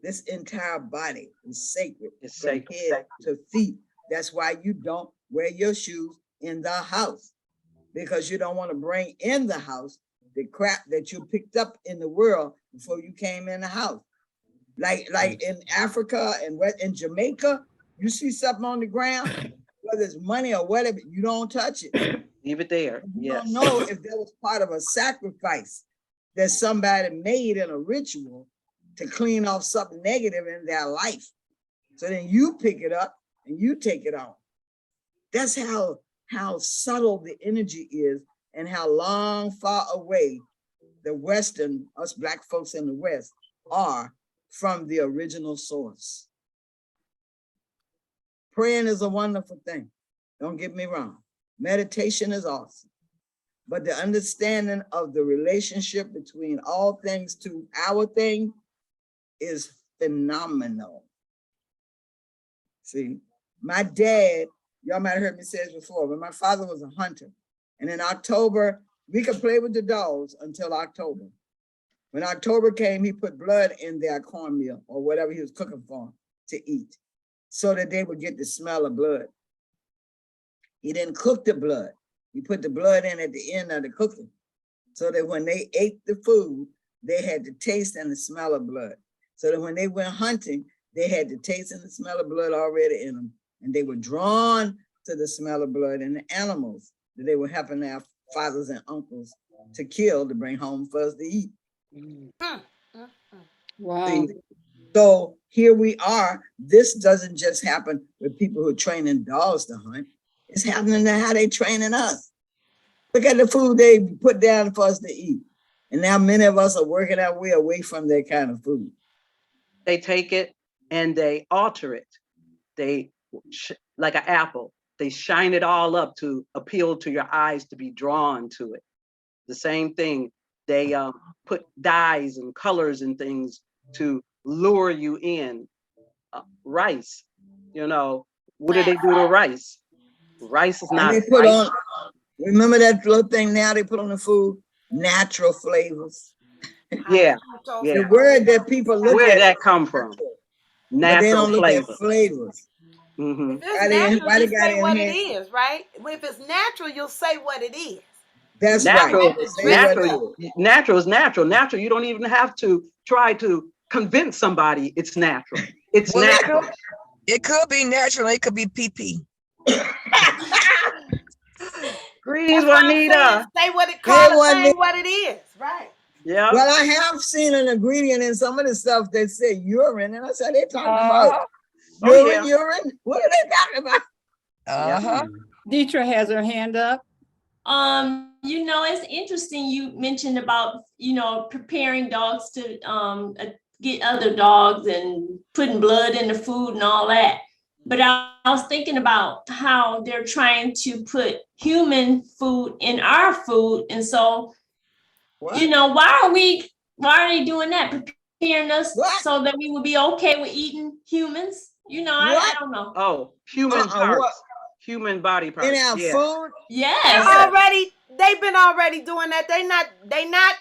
This entire body is sacred. It's from sacred. head to feet. That's why you don't wear your shoes in the house, because you don't want to bring in the house the crap that you picked up in the world before you came in the house. Like in Africa and in Jamaica, you see something on the ground, whether it's money or whatever, you don't touch it. Leave it there. You Yes. don't know if that was part of a sacrifice that somebody made in a ritual to clean off something negative in their life. So then you pick it up and you take it off. That's how subtle the energy is, and how long, far away the Western, us Black folks in the West, are from the original source. Praying is a wonderful thing. Don't get me wrong. Meditation is awesome. But the understanding of the relationship between all things to our thing is phenomenal. See, my dad, y'all might have heard me say this before, but my father was a hunter. And in October, we could play with the dogs until October. When October came, he put blood in their cornmeal or whatever he was cooking for them to eat, so that they would get the smell of blood. He didn't cook the blood. He put the blood in at the end of the cooking, so that when they ate the food, they had the taste and the smell of blood. So that when they went hunting, they had the taste and the smell of blood already in them. And they were drawn to the smell of blood in the animals that they were helping their fathers and uncles to kill to bring home for us to eat. Wow. See? So here we are. This doesn't just happen with people who are training dogs to hunt. It's happening to how they training us. Look at the food they put down for us to eat. And now many of us are working our way away from that kind of food. They take it and they alter it. They, like an apple, they shine it all up to appeal to your eyes, to be drawn to it. The same thing, they put dyes and colors and things to lure you in. Rice, you know, what do they do to rice? Rice is And not they put rice. on, remember that little thing now they put on the food? Natural flavors. Yeah, The yeah. word that people look Where at, did that come from? but they Natural don't look at flavor. flavors. Hmm. If it's Why they natural, got you say what it enhanced? is, right? If it's natural, you'll say what it is. That's right. Natural, Say what it natural, is. natural is natural. Natural, you don't even have to try to convince somebody it's natural. It's Well, natural. it could be natural. It could be PP. Greens, That's what I'm saying. Juanita. Say what it, Hey, call the one thing what it is, right? Yeah. Well, I have seen an ingredient in some of the stuff that say urine, and I said, they talking about Oh, urine, yeah. urine? What are they talking about? Uh-huh. Deetra has her hand up. You know, it's interesting you mentioned about, you know, preparing dogs to get other dogs and putting blood in the food and all that. But I was thinking about how they're trying to put human food in our food. And so, What? you know, why are they doing that? Preparing us What? so that we would be okay with eating humans? You know, I What? don't know. Oh, human parts, What? human body parts. In our Yeah. food? Yes. They've been already doing that. They not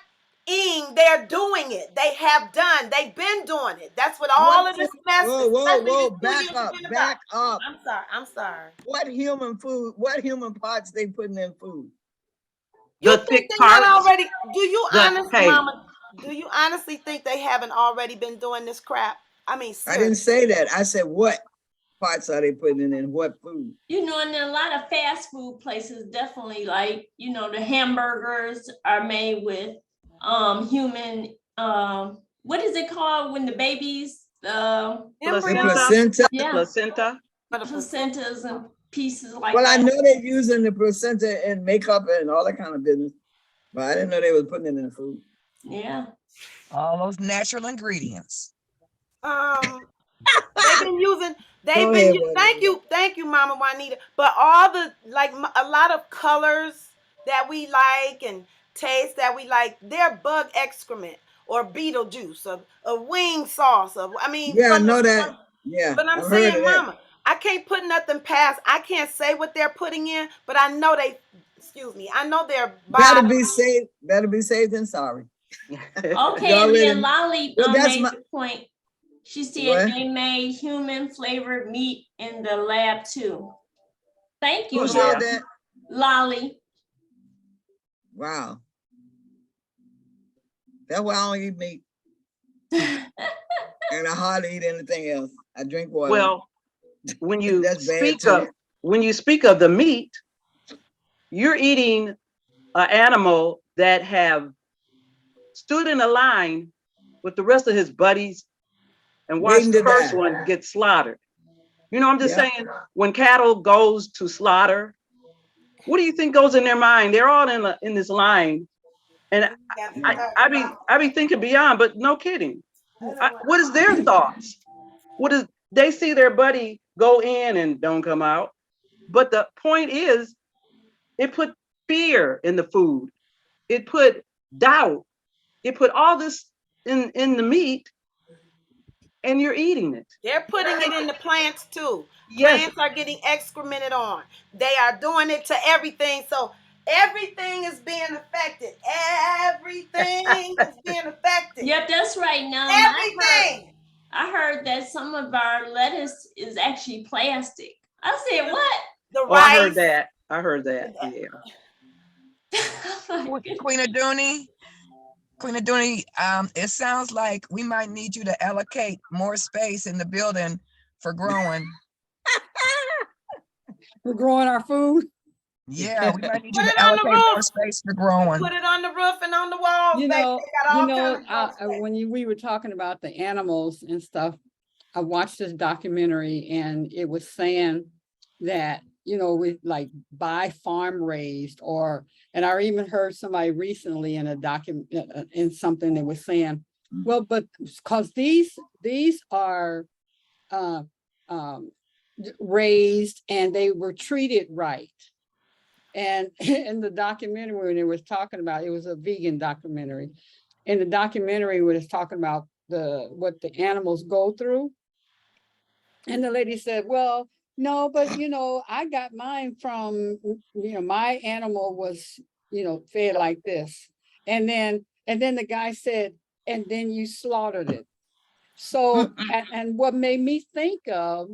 they're doing it. They have done. They've been doing it. That's what all of this mess, Whoa, whoa, especially whoa, this 2 back years, has up, been about. back up. I'm sorry. I'm sorry. What human food, what human parts they putting in food? You The think thick they not parts, already? Do you hey, Mama? Do you honestly think they haven't already been doing this crap? I mean, I didn't seriously. say that. I said, what parts are they putting in what food? You know, and a lot of fast food places definitely, like, you know, the hamburgers are made with human, what is it called when the babies, The Embryo. placenta. yeah, placenta. placentas and pieces like Well, I that. know they're using the placenta in makeup and all that kind of business, but I didn't know they was putting it in the food. Yeah. All those natural ingredients. They've been using. Go ahead, Thank you, Mama Juanita. But all the a lot of colors that we like and taste that we like, they're bug excrement or beetle juice or wing sauce. I mean, Yeah, I know that. Yeah, but I'm I've heard saying, of that. Mama, I can't put nothing past. I can't say what they're putting in, but I know they. Excuse me. I know they're Better be safe. Better be safe than sorry. Okay, Y'all and then ready? Lolly Well, that's made my the point. She said what? they made human flavored meat in the lab too. Thank you, Who Lolly. said that? Lolly. Wow. That's why I don't eat meat. And I hardly eat anything else. I drink water. Well, when you That's bad speak of the meat, you're eating an animal that have stood in a line with the rest of his buddies and watched Waiting the to first die. one get slaughtered. You know, I'm just Yeah. saying, when cattle goes to slaughter, what do you think goes in their mind? They're all in this line, and I be thinking beyond, but no kidding. What is their thoughts? What is they see their buddy go in and don't come out? But the point is, it put fear in the food. It put doubt. It put all this in the meat, and you're eating it. They're putting it in the plants too. Yes. Plants are getting excremented on. They are doing it to everything. So everything is being affected. Everything is being affected. Yep, that's right. Now Everything. I heard that some of our lettuce is actually plastic. I said, what? The Oh, I heard rice. that. I heard that. Yeah. Queen Aduni, it sounds like we might need you to allocate more space in the building for growing. We're growing our food. Yeah, we might need you Put to it on the allocate more roof. space for growing. Put it on the roof and on the walls, You baby. know, They got all kinds of stuff. when we were talking about the animals and stuff, I watched this documentary and it was saying that, you know, we like buy farm raised and I even heard somebody recently in a in something that was saying, well, but because these are raised and they were treated right. And in the documentary, when it was talking about, it was a vegan documentary. In the documentary, when it's talking about what the animals go through. And the lady said, well, no, but you know, I got mine from, you know, my animal was, you know, fed like this. And then the guy said, and then you slaughtered it. So, and what made me think of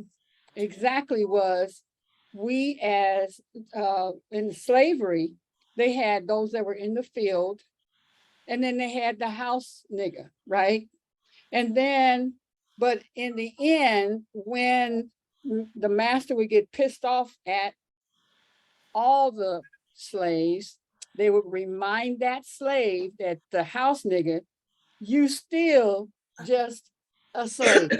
exactly was we as in slavery, they had those that were in the field, and then they had the house nigger, right? And then, but in the end, when the master would get pissed off at all the slaves, they would remind that slave that the house nigger, you still just a slave.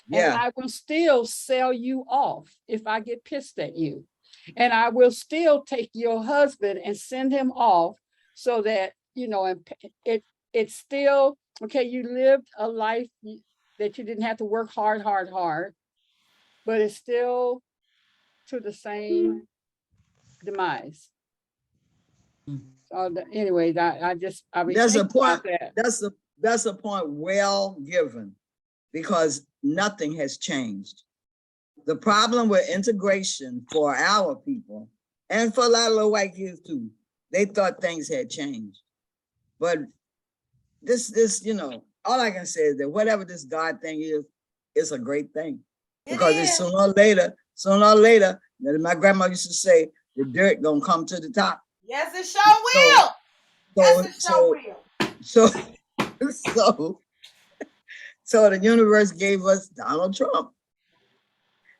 Yeah. And I will still sell you off if I get pissed at you. And I will still take your husband and send him off so that, you know, and it's still, okay, you lived a life that you didn't have to work hard, but it's still to the same demise. So anyway, I That's a point. That's a point well given, because nothing has changed. The problem with integration for our people, and for a lot of little white kids too, they thought things had changed. But this, all I can say is that whatever this God thing is, it's a great thing. It Because it's is. sooner or later, my grandma used to say, the dirt gonna come to the top. Yes, it sure So, will. Yes, it sure so, will. so, so, so the universe gave us Donald Trump,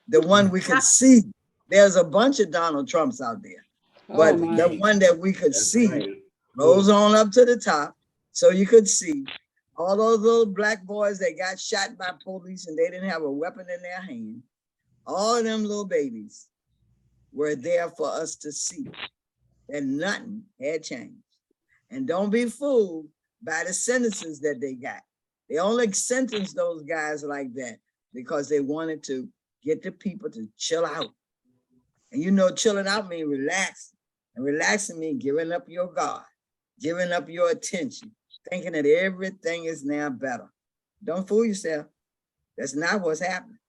the one we could see. There's a bunch of Donald Trumps out there, Oh but my. the one that we could That's see right. rose on up to the top, so you could see all those little black boys that got shot by police and they didn't have a weapon in their hand. All of them little babies were there for us to see, and nothing had changed. And don't be fooled by the sentences that they got. They only sentenced those guys like that because they wanted to get the people to chill out. And chilling out means relax. And relaxing means giving up your guard, giving up your attention, thinking that everything is now better. Don't fool yourself. That's not what's happening.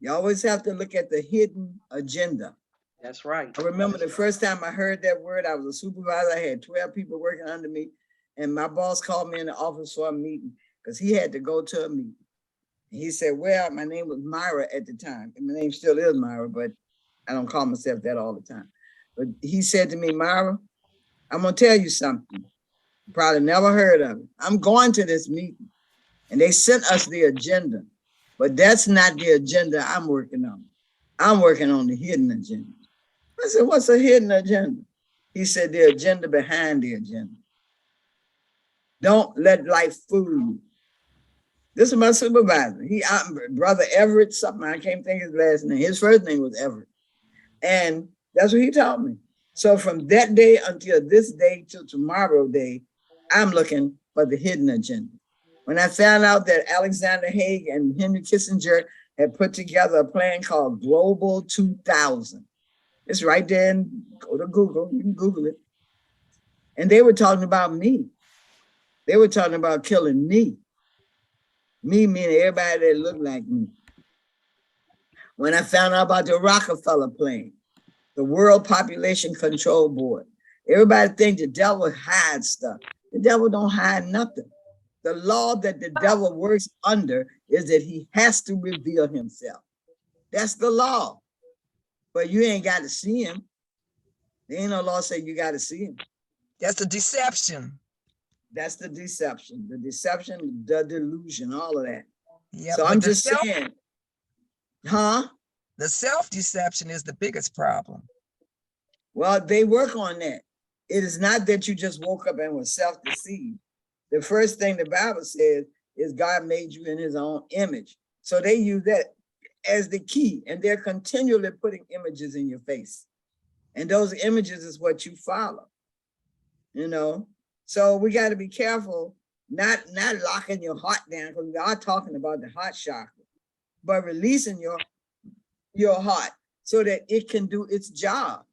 You always have to look at the hidden agenda. That's right. I remember the first time I heard that word, I was a supervisor. I had 12 people working under me. And my boss called me in the office for a meeting because he had to go to a meeting. And he said, well, my name was Myra at the time. And my name still is Myra, but I don't call myself that all the time. But he said to me, Myra, I'm going to tell you something. You probably never heard of it. I'm going to this meeting. And they sent us the agenda. But that's not the agenda I'm working on. I'm working on the hidden agenda. I said, what's a hidden agenda? He said, the agenda behind the agenda. Don't let life fool you. This is my supervisor. Brother Everett, something, I can't think of his last name. His first name was Everett. And that's what he taught me. So from that day until this day till tomorrow day, I'm looking for the hidden agenda. When I found out that Alexander Haig and Henry Kissinger had put together a plan called Global 2000, it's right there, and go to Google, you can Google it. And they were talking about me. They were talking about killing me. Me meaning everybody that looked like me. When I found out about the Rockefeller plan, the World Population Control Board, everybody thinks the devil hides stuff. The devil don't hide nothing. The law that the devil works under is that he has to reveal himself. That's the law. But you ain't got to see him. There ain't no law saying you got to see him. That's a deception. That's the deception, the delusion, all of that. Yeah, So I'm just saying, the self-deception is the biggest problem. Well, they work on that. It is not that you just woke up and was self-deceived. The first thing the Bible says is God made you in his own image. So they use that as the key, and they're continually putting images in your face. And those images is what you follow, So we got to be careful, not locking your heart down, because we are talking about the heart chakra, but releasing your heart so that it can do its job.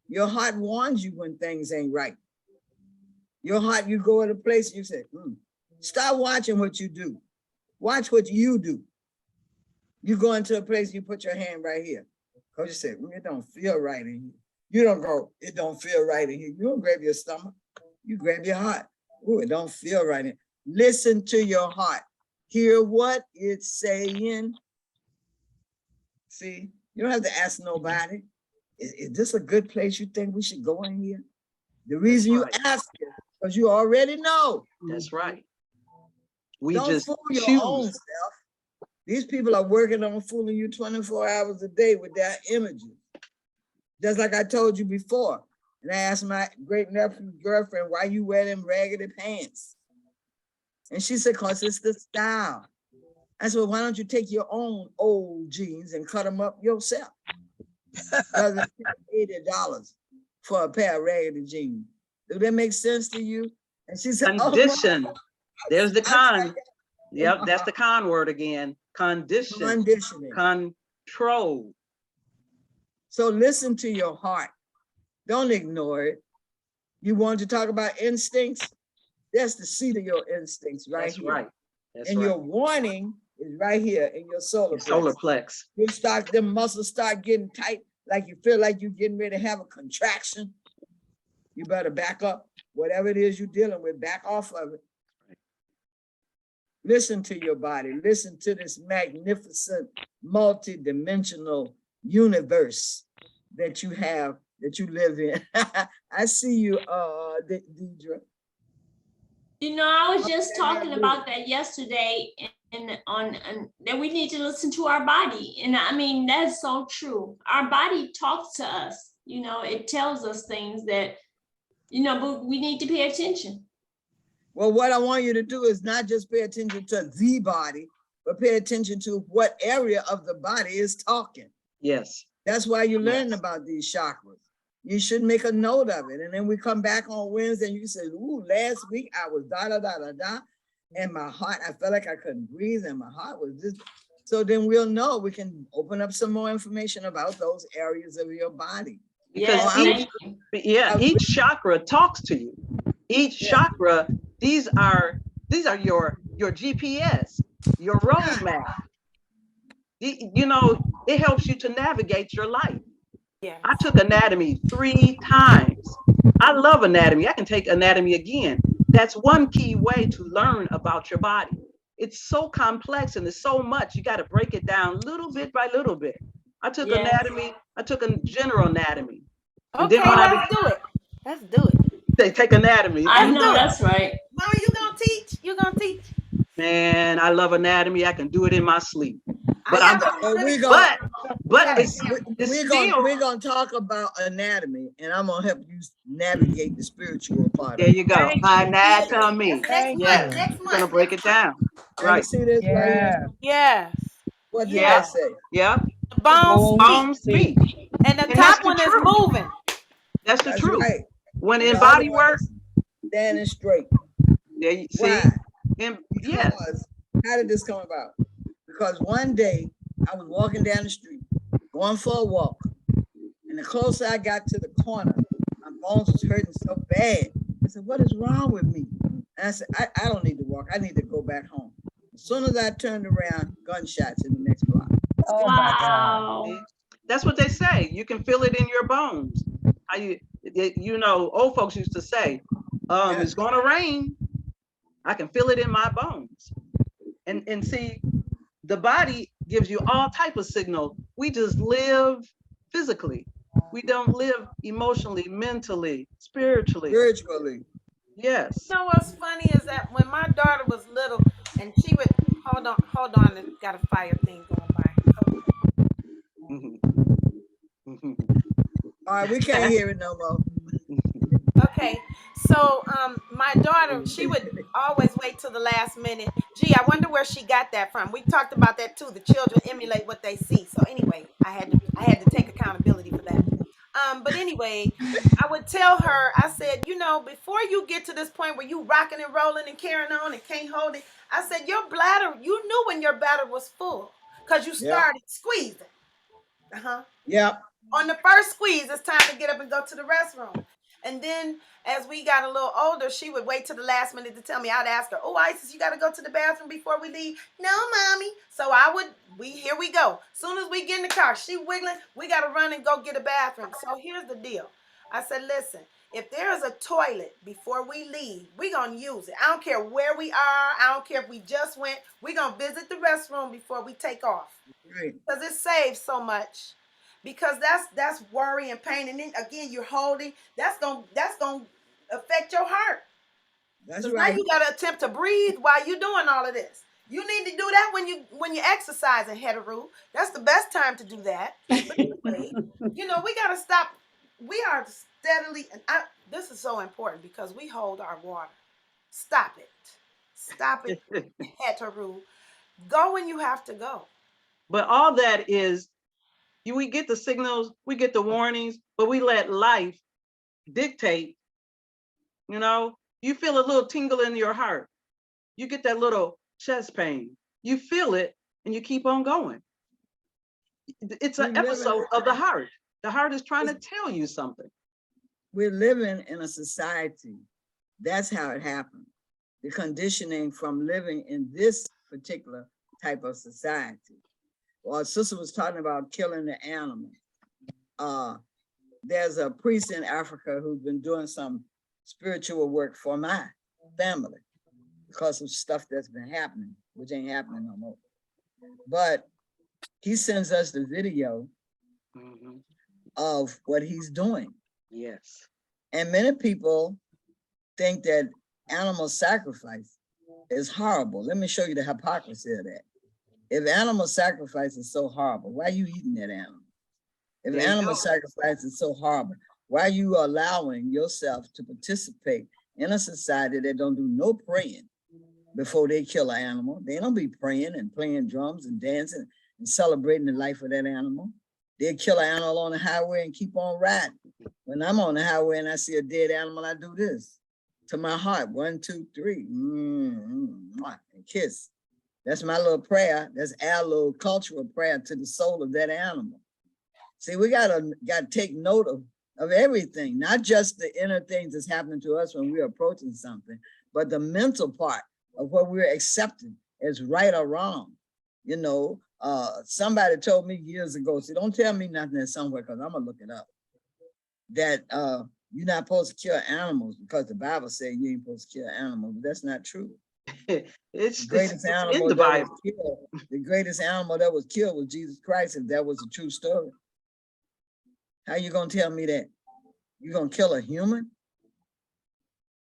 Your heart warns you when things ain't right. Your heart, you go at a place and you say, stop watching what you do. Watch what you do. You go into a place, you put your hand right here. Coach you say, it don't feel right in here. You don't go, it don't feel right in here. You don't grab your stomach. You grab your heart. Oh, it don't feel right in. Listen to your heart. Hear what it's saying. See, you don't have to ask nobody. Is this a good place you think we should go in here? The reason you ask is because you already know. That's right. We Don't just fool your choose. own self. These people are working on fooling you 24 hours a day with their images. Just like I told you before. And I asked my great nephew's girlfriend, why you wear them raggedy pants? And she said, because it's the style. I said, well, why don't you take your own old jeans and cut them up yourself? Because it's $80 for a pair of raggedy jeans. Do that make sense to you? And she said, condition. Oh, there's the con. Yep, that's the con word again. Condition. Conditioning. Control. So listen to your heart. Don't ignore it. You want to talk about instincts? That's the seat of your instincts right That's here. right. That's and right. your warning is right here in your solar plexus. Solar plex. You start, them muscles start getting tight, like you feel like you're getting ready to have a contraction. You better back up. Whatever it is you're dealing with, back off of it. Listen to your body. Listen to this magnificent, multi-dimensional universe that you have, that you live in. I see you, Deidre. You know, I was just talking about that yesterday, and that we need to listen to our body. And I mean, that's so true. Our body talks to us, you know, it tells us things that, you know, but we need to pay attention. Well, what I want you to do is not just pay attention to the body, but pay attention to what area of the body is talking. Yes. That's why you're learning Yes. about these chakras. You should make a note of it. And then we come back on Wednesday and you say, ooh, last week I was da da da da da. And my heart, I felt like I couldn't breathe and my heart was just. So then we'll know, we can open up some more information about those areas of your body. Because Yes, each chakra talks to you. Each chakra, these are your GPS, your roadmap. You know, it helps you to navigate your life. Yes. I took anatomy 3 times. I love anatomy. I can take anatomy again. That's one key way to learn about your body. It's so complex and there's so much. You got to break it down little bit by little bit. I took anatomy. I took a general anatomy. And Okay, then when let's do it. Let's do it. they take anatomy. I know, that's right. Mama, you gonna teach? You gonna teach? Man, I love anatomy. I can do it in my sleep. But I I'm got So really but it's we're gonna talk about anatomy, and I'm gonna help you navigate the spiritual part. There you go. Anatomy. That's next Yeah, month. Next we're gonna month. break it down. Can Right. you see this right here? Yes. What did Yeah. that say? Yeah. The bones Bones speak. speak. And the And that's top the one is truth. moving. That's the That's truth. right. When And in the other body one work, is standing straight. there you see. Why? And Because yes. how did this come about? Because one day I was walking down the street, going for a walk, and the closer I got to the corner, my bones was hurting so bad. I said, "What is wrong with me?" And I said, "I don't need to walk. I need to go back home." As soon as I turned around, gunshots in the next block. Oh my God. That's what they say. You can feel it in your bones. How you know, old folks used to say, it's gonna rain. I can feel it in my bones. And see, the body gives you all type of signals. We just live physically. We don't live emotionally, mentally, spiritually. Yes. You know what's funny is that when my daughter was little and she would hold on, and got a fire thing going by. All right, we can't hear it no more. Okay, so my daughter, she would always wait till the last minute. Gee, I wonder where she got that from. We talked about that too. The children emulate what they see. So anyway, I had to take accountability for that. But anyway, I would tell her, I said, you know, before you get to this point where you rocking and rolling and carrying on and can't hold it, I said, your bladder, you knew when your bladder was full because you started squeezing. Yeah. On the first squeeze, it's time to get up and go to the restroom. And then as we got a little older, she would wait till the last minute to tell me. I'd ask her, "Oh, Isis, you got to go to the bathroom before we leave." "No, mommy." So here we go. Soon as we get in the car, she wiggling, we got to run and go get a bathroom. So here's the deal. I said, listen, if there is a toilet before we leave, we're going to use it. I don't care where we are. I don't care if we just went. We're going to visit the restroom before we take off. Right. Because it saves so much. Because that's worry and pain, and then again you're holding. That's gonna affect your heart. That's right. Now right. you gotta attempt to breathe while you're doing all of this. You need to do that when you're exercising, Heteru. That's the best time to do that. But anyway, you know, we gotta stop. We are steadily, and this is so important because we hold our water. Stop it. Stop it, Heteru. Go when you have to go. But all that is, we get the signals, we get the warnings, but we let life dictate. You know, you feel a little tingle in your heart. You get that little chest pain. You feel it and you keep on going. It's an episode of the heart. The heart is trying to tell you something. We're living in a society. That's how it happened. The conditioning from living in this particular type of society. Well, sister was talking about killing the animal. There's a priest in Africa who's been doing some spiritual work for my family. because of stuff that's been happening, which ain't happening no more. But he sends us the video of what he's doing. Yes. And many people think that animal sacrifice is horrible. Let me show you the hypocrisy of that. If animal sacrifice is so horrible, why are you eating that animal? If animal sacrifice is so horrible, why are you allowing yourself to participate in a society that don't do no praying before they kill an animal? They don't be praying and playing drums and dancing and celebrating the life of that animal. They'll kill an animal on the highway and keep on riding. When I'm on the highway and I see a dead animal, I do this to my heart. 1, 2, 3, and kiss. That's my little prayer. That's our little cultural prayer to the soul of that animal. See, we gotta take note of everything, not just the inner things that's happening to us when we're approaching something, but the mental part of what we're accepting as right or wrong. You know, somebody told me years ago, see, don't tell me nothing that's somewhere, because I'm gonna look it up, that you're not supposed to kill animals because the Bible says you ain't supposed to kill animals, but that's not true. It's The greatest animal in the that was Bible. killed, the greatest animal that was killed was Jesus Christ, if that was a true story. How you gonna tell me that? You gonna kill a human?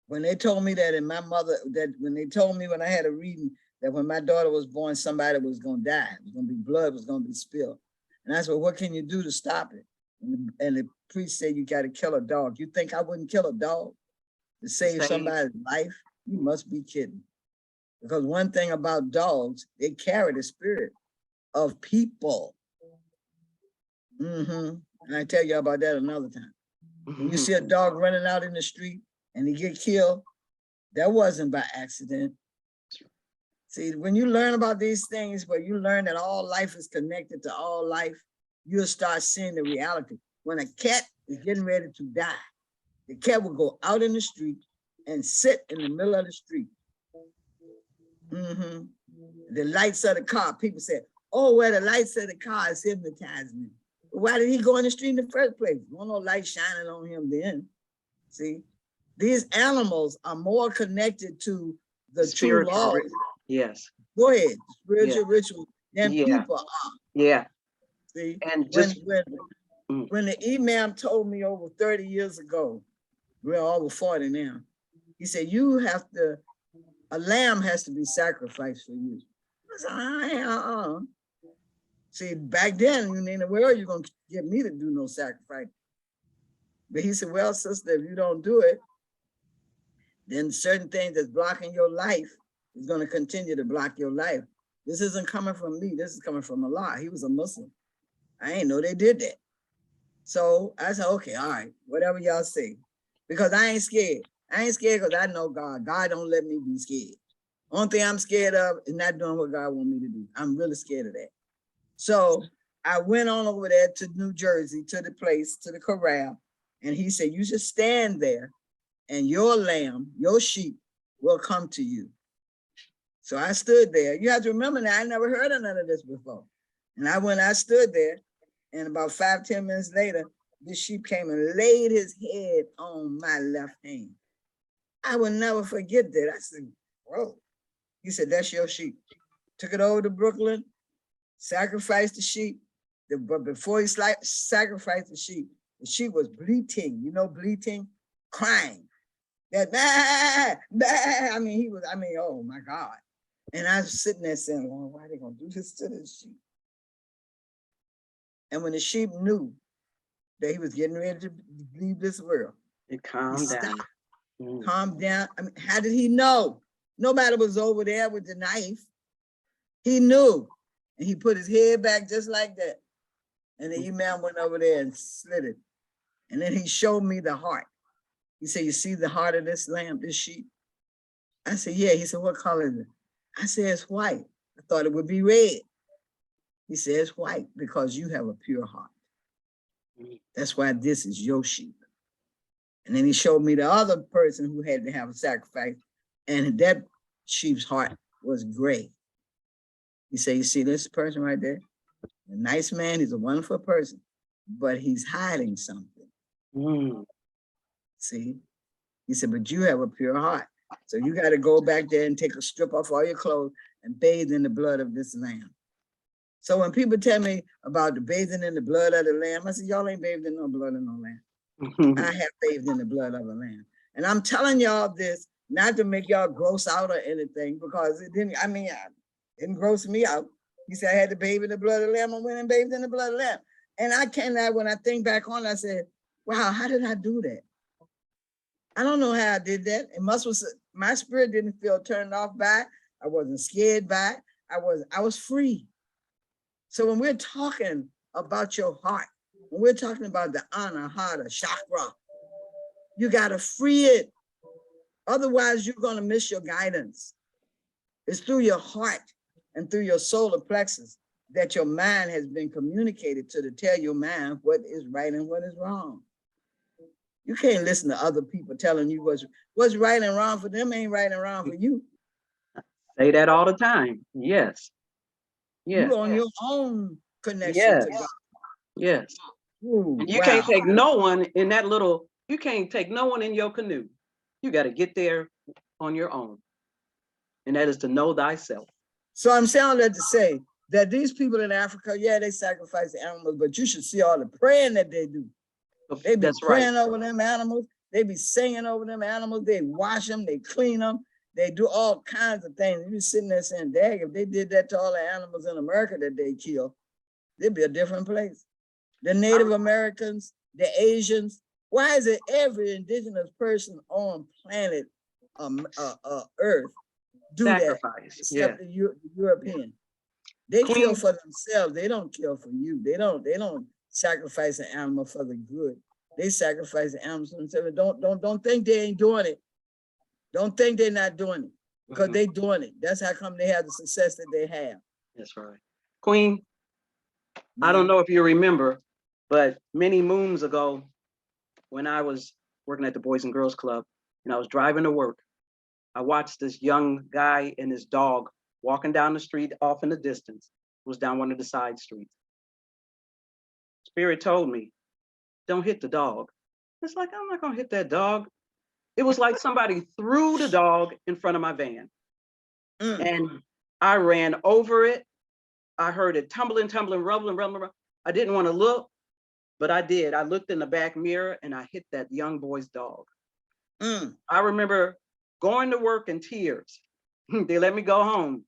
When they told me that, and my mother, that when they told me when I had a reading that when my daughter was born, somebody was gonna die, it was gonna be blood, was gonna be spilled. And I said, what can you do to stop it? And the priest said, you gotta kill a dog. You think I wouldn't kill a dog to save somebody's life? You must be kidding. Because one thing about dogs, they carry the spirit of people. And I tell you about that another time. When you see a dog running out in the street and he get killed, that wasn't by accident. See, when you learn about these things, where you learn that all life is connected to all life, you'll start seeing the reality. When a cat is getting ready to die, the cat will go out in the street and sit in the middle of the street. The lights of the car, people say, oh, well, the lights of the car is hypnotizing me. Why did he go in the street in the first place? There no light shining on him then. See, these animals are more connected to the true laws. Yes. Go ahead, spiritual ritual than people are. Yeah. See, And just when the imam told me over 30 years ago, we're over 40 now, he said, you have to, a lamb has to be sacrificed for you. I said, See, back then, in the world, you're going to get me to do no sacrifice. But he said, well, sister, if you don't do it, then certain things that's blocking your life is going to continue to block your life. This isn't coming from me. This is coming from Allah. He was a Muslim. I ain't know they did that. So I said, okay, all right, whatever y'all say. Because I ain't scared. I ain't scared because I know God. God don't let me be scared. Only thing I'm scared of is not doing what God wants me to do. I'm really scared of that. So I went on over there to New Jersey, to the place, to the corral. And he said, you just stand there and your lamb, your sheep will come to you. So I stood there. You have to remember that I never heard of none of this before. And I stood there, and about 5-10 minutes later, this sheep came and laid his head on my left hand. I will never forget that. I said, whoa. He said, that's your sheep. Took it over to Brooklyn, sacrificed the sheep. But before he sacrificed the sheep was bleating, you know, bleating, crying. That, bah, bah. Oh my God. And I was sitting there saying, well, why are they gonna do this to this sheep? And when the sheep knew that he was getting ready to leave this world, it calmed down. Calmed down. I mean, how did he know? Nobody was over there with the knife. He knew. And he put his head back just like that. And the imam went over there and slit it. And then he showed me the heart. He said, you see the heart of this lamb, this sheep? I said, yeah. He said, what color is it? I said, it's white. I thought it would be red. He said, it's white because you have a pure heart. That's why this is your sheep. And then he showed me the other person who had to have a sacrifice, and that sheep's heart was gray. He said, you see this person right there? A nice man, he's a wonderful person, but he's hiding something. See? He said, but you have a pure heart. So you got to go back there and take a strip off all your clothes and bathe in the blood of this lamb. So when people tell me about the bathing in the blood of the lamb, I say, y'all ain't bathed in no blood of no lamb. I have bathed in the blood of a lamb. And I'm telling y'all this, not to make y'all gross out or anything, because it didn't, it didn't gross me out. He said I had to bathe in the blood of the lamb. I went and bathed in the blood of the lamb. And I cannot, when I think back on it, I said, wow, how did I do that? I don't know how I did that. It was, my spirit didn't feel turned off by it. I wasn't scared by it. I was free. So when we're talking about your heart, when we're talking about the anahata chakra, you got to free it. Otherwise, you're going to miss your guidance. It's through your heart and through your solar plexus that your mind has been communicated to tell your mind what is right and what is wrong. You can't listen to other people telling you what's right and wrong for them ain't right and wrong for you. Say that all the time. Yes. Yes. You on your own connection Yes. to God. Yes. Ooh, And you wow. can't take no one in that little, you can't take no one in your canoe. You got to get there on your own. And that is to know thyself. So I'm saying that to say that these people in Africa, yeah, they sacrifice the animals, but you should see all the praying that they do. They be praying over them animals. They be singing over them animals. They wash them. They clean them. They do all kinds of things. You be sitting there saying, dang, if they did that to all the animals in America that they kill, it'd be a different place. The Native Americans, the Asians, why is it every indigenous person on planet Earth do sacrifice, that, except the European? They kill for themselves. They don't kill for you. They don't sacrifice an animal for the good. They sacrifice the animals for themselves. Don't think they ain't doing it. Don't think they're not doing it, because they doing it. That's how come they have the success that they have. That's right. Queen, I don't know if you remember, but many moons ago, when I was working at the Boys and Girls Club and I was driving to work, I watched this young guy and his dog walking down the street off in the distance. It was down one of the side streets. Spirit told me, don't hit the dog. It's like, I'm not gonna hit that dog. It was like somebody threw the dog in front of my van. And I ran over it. I heard it tumbling, rumbling. I didn't want to look, but I did. I looked in the back mirror and I hit that young boy's dog. I remember going to work in tears. They let me go home.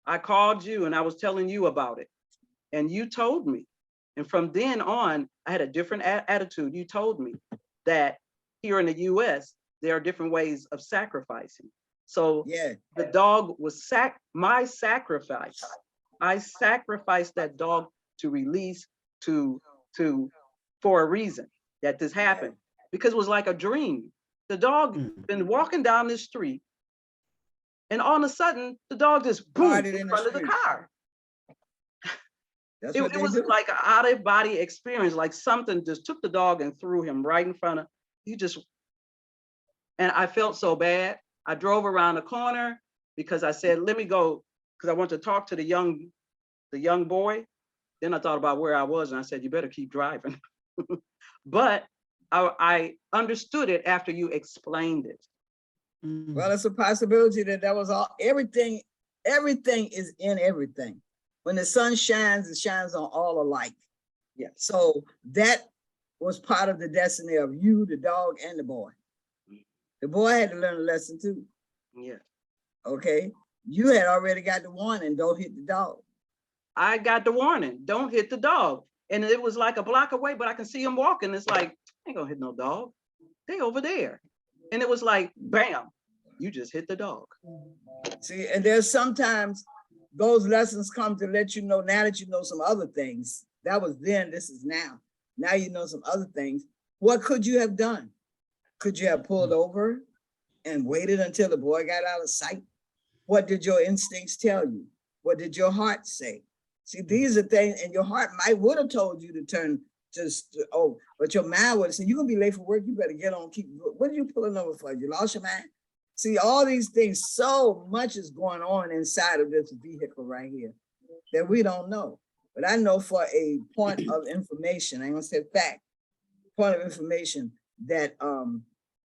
I called you and I was telling you about it. And you told me. And from then on, I had a different attitude. You told me that here in the US, there are different ways of sacrificing. So the dog was my sacrifice. I sacrificed that dog to release for a reason that this happened, because it was like a dream. The dog been walking down the street, and all of a sudden the dog just boom in front of the car. It was like an out of body experience, like something just took the dog and threw him right in front of, and I felt so bad. I drove around the corner because I said, let me go, because I want to talk to the young boy. Then I thought about where I was and I said, you better keep driving. But I understood it after you explained it. Well, it's a possibility that was all, everything is in everything. When the sun shines, it shines on all alike. Yeah. So that was part of the destiny of you, the dog, and the boy. The boy had to learn a lesson too. Yeah. Okay. You had already got the warning, don't hit the dog. I got the warning, don't hit the dog. And it was like a block away, but I can see him walking. It's like, I ain't gonna hit no dog. They over there. And it was like, bam, you just hit the dog. See, and there's sometimes those lessons come to let you know, now that you know some other things. That was then, this is now. Now you know some other things. What could you have done? Could you have pulled over and waited until the boy got out of sight? What did your instincts tell you? What did your heart say? See, these are things, and your heart would have told you to turn but your mind would have said, you're gonna be late for work, you better get on, what are you pulling over for? You lost your mind? See, all these things, so much is going on inside of this vehicle right here that we don't know. But I know for a point of information, I'm gonna say fact, point of information that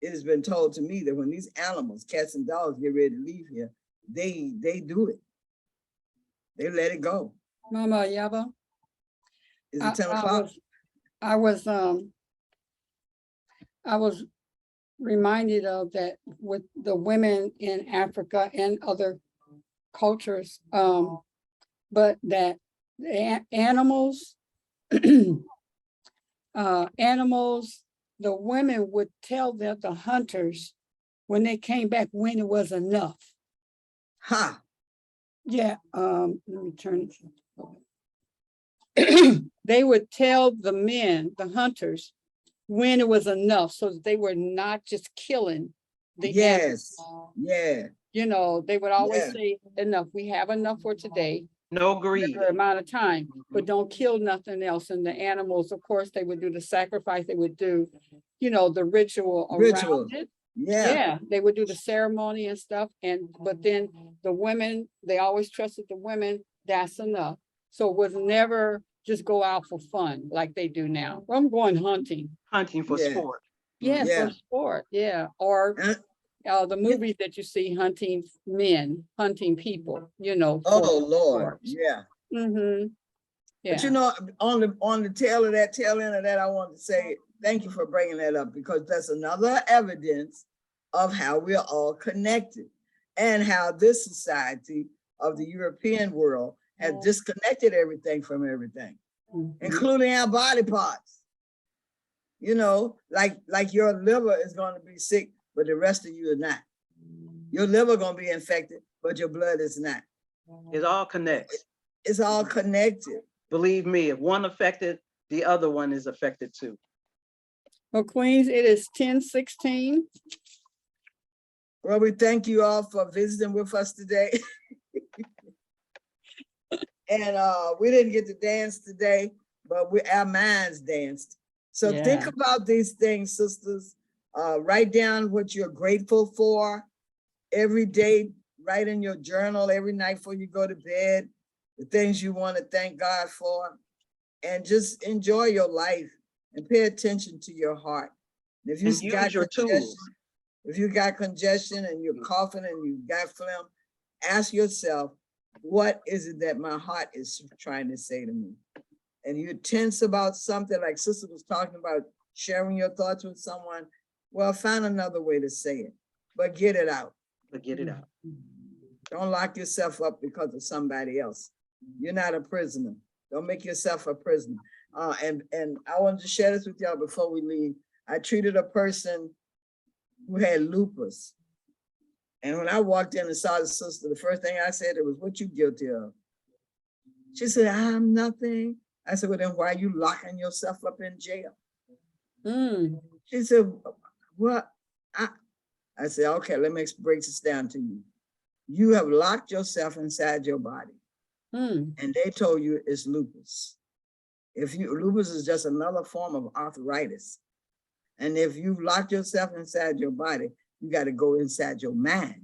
it has been told to me that when these animals, cats and dogs, get ready to leave here, they do it. They let it go. Mama Ayaba, Is I, it 10 I o'clock? I was reminded of that with the women in Africa and other cultures, but that animals, animals, the women would tell the hunters when they came back when it was enough. Ha! Yeah, let me turn it. They would tell the men, the hunters, when it was enough, so that they were not just killing the Yes. animals. Yeah. You know, they would always Yeah. say, enough, we have enough for today, No greed. for amount of time, but don't kill nothing else. And the animals, of course, they would do the sacrifice, they would do, you know, the ritual Ritual. around it. Yeah. Yeah, they would do the ceremony and stuff. But then the women, they always trusted the women, that's enough. So it was never just go out for fun like they do now. Well, I'm going hunting. Hunting for Yeah. sport. Yeah, Yeah. for sport. Yeah. Or And- the movies that you see, hunting men, hunting people, you know. oh for Lord. sport. Yeah. Mm-hmm. But Yeah. you know, on the tail end of that, I want to say thank you for bringing that up, because that's another evidence of how we're all connected and how this society of the European world has disconnected everything from everything, Mhm. including our body parts. You know, like your liver is going to be sick, but the rest of you are not. Your liver going to be infected, but your blood is not. It all connects. It's all connected. Believe me, if one affected, the other one is affected too. Well, Queens, it is 10:16. Well, we thank you all for visiting with us today. And we didn't get to dance today, but our minds danced. So think Yeah. about these things, sisters. Write down what you're grateful for every day. Write in your journal every night before you go to bed, the things you want to thank God for, and just enjoy your life and pay attention to your heart. If you And got use your congestion, tools. if you got congestion and you're coughing and you got phlegm, ask yourself, what is it that my heart is trying to say to me? And you're tense about something, like Sister was talking about, sharing your thoughts with someone. Well, find another way to say it, but get it out. But get it out. Don't lock yourself up because of somebody else. You're not a prisoner. Don't make yourself a prisoner. And I wanted to share this with y'all before we leave. I treated a person who had lupus. And when I walked in and saw the sister, the first thing I said, it was, what you guilty of? She said, I'm nothing. I said, well, then why are you locking yourself up in jail? Mm. She said, what? I said, okay, let me break this down to you. You have locked yourself inside your body. Mm. And they told you it's lupus. Lupus is just another form of arthritis. And if you've locked yourself inside your body, you got to go inside your mind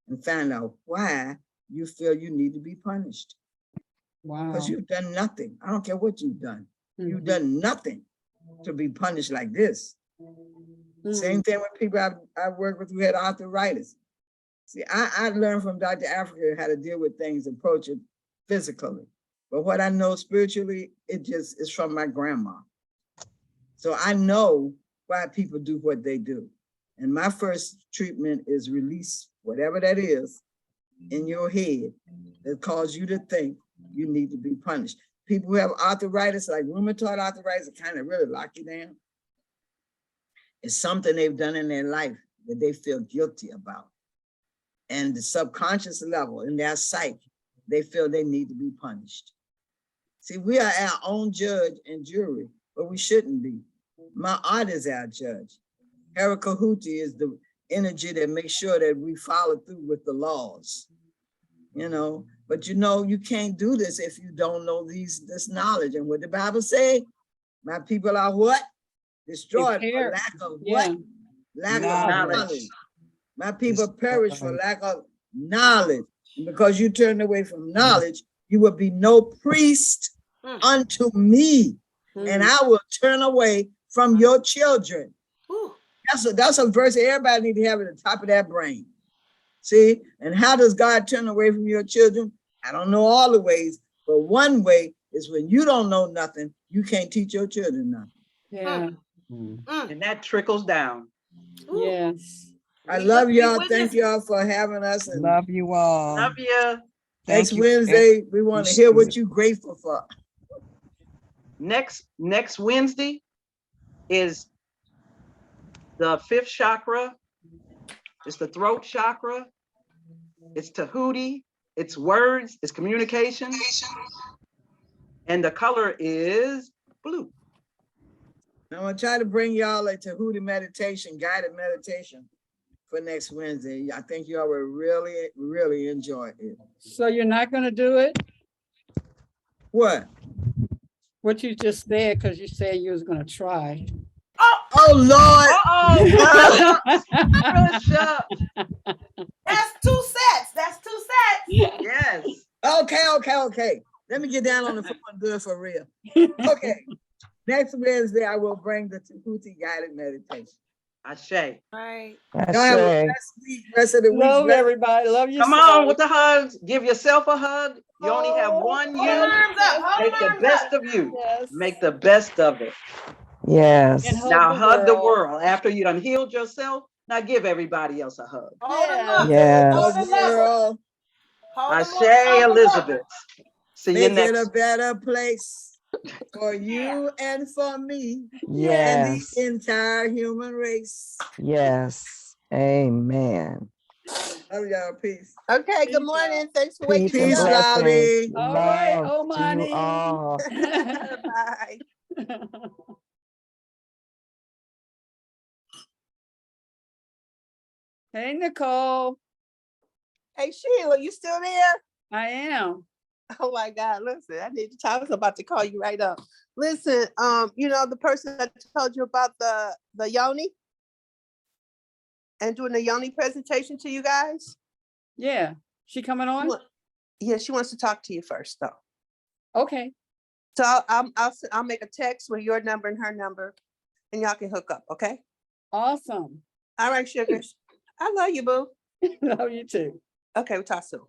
and find out why you feel you need to be punished. Wow. Because you've done nothing. I don't care what you've done. You've Mhm. done nothing to be punished like this. Mm. Same thing with people I've worked with who had arthritis. See, I learned from Dr. Africa how to deal with things, approach it physically. But what I know spiritually, it just is from my grandma. So I know why people do what they do. And my first treatment is release whatever that is in your head that causes you to think you need to be punished. People who have arthritis, like rheumatoid arthritis, it kind of really lock you down. It's something they've done in their life that they feel guilty about. And the subconscious level in their psyche, they feel they need to be punished. See, we are our own judge and jury, but we shouldn't be. My art is our judge. Herakahuti is the energy that makes sure that we follow through with the laws. You know, but you know, you can't do this if you don't know this knowledge. And what the Bible say, my people are what? Destroyed for lack of what? Lack of knowledge. My people perish for lack of knowledge. And because you turned away from knowledge, you will be no priest unto me. And I will turn away from your children. That's a verse everybody need to have at the top of their brain. See, and how does God turn away from your children? I don't know all the ways, but one way is when you don't know nothing, you can't teach your children nothing. Yeah. And that trickles down. Ooh, Yes. I we love we y'all. Thank witnessed it. y'all for having us. And Love you all. Love you. next Thank you. Wednesday, we want to hear what you're grateful for. Next Wednesday is the 5th chakra. It's the throat chakra. It's Tahuti. It's words. It's communication. And the color is blue. I'm gonna try to bring y'all a Tahuti meditation, guided meditation for next Wednesday. I think y'all will really, really enjoy it. So you're not going to do it? What? What you just said, because you said you was going to try. Oh Lord! Uh-oh. Bishop. That's 2 sets. That's 2 sets. Yes. Okay. Let me get down on the phone good for real. Okay. Next Wednesday, I will bring the Tahuti guided meditation. Ashe. Right. Y'all have a blessed week, rest of the week. Love everybody. Love you. Come on with the hugs. Give yourself a hug. You only have Oh, one Hold them you. arms up. Hold Make them the arms best up. of you. Yes. Make the best of it. Yes. And hug Now the hug the world. world. After you done healed yourself, now give everybody else a hug. Hold them Yes. up. Yes. Hold them up. World, Hold them up. Ashe, Hold 'em up. Elizabeth. See you make it a next. better place for you and for me and Yes. the entire human race. Yes. Amen. Love y'all. Peace. Okay, good morning. Thanks for Peace waking me and Peace, up. blessings. Lolly. All right, Love to you Omani. all. Bye. Hey, Nicole. Hey, Sheila, you still there? I am. Oh my God, listen, I need to talk. I was about to call you right up. Listen, you know, the person that told you about the yoni and doing the yoni presentation to you guys? Yeah. She coming on? Yeah, she wants to talk to you first though. Okay. So I'll make a text with your number and her number and y'all can hook up, okay? Awesome. All right, sugars. I love you, boo. Love you too. Okay, we'll talk soon.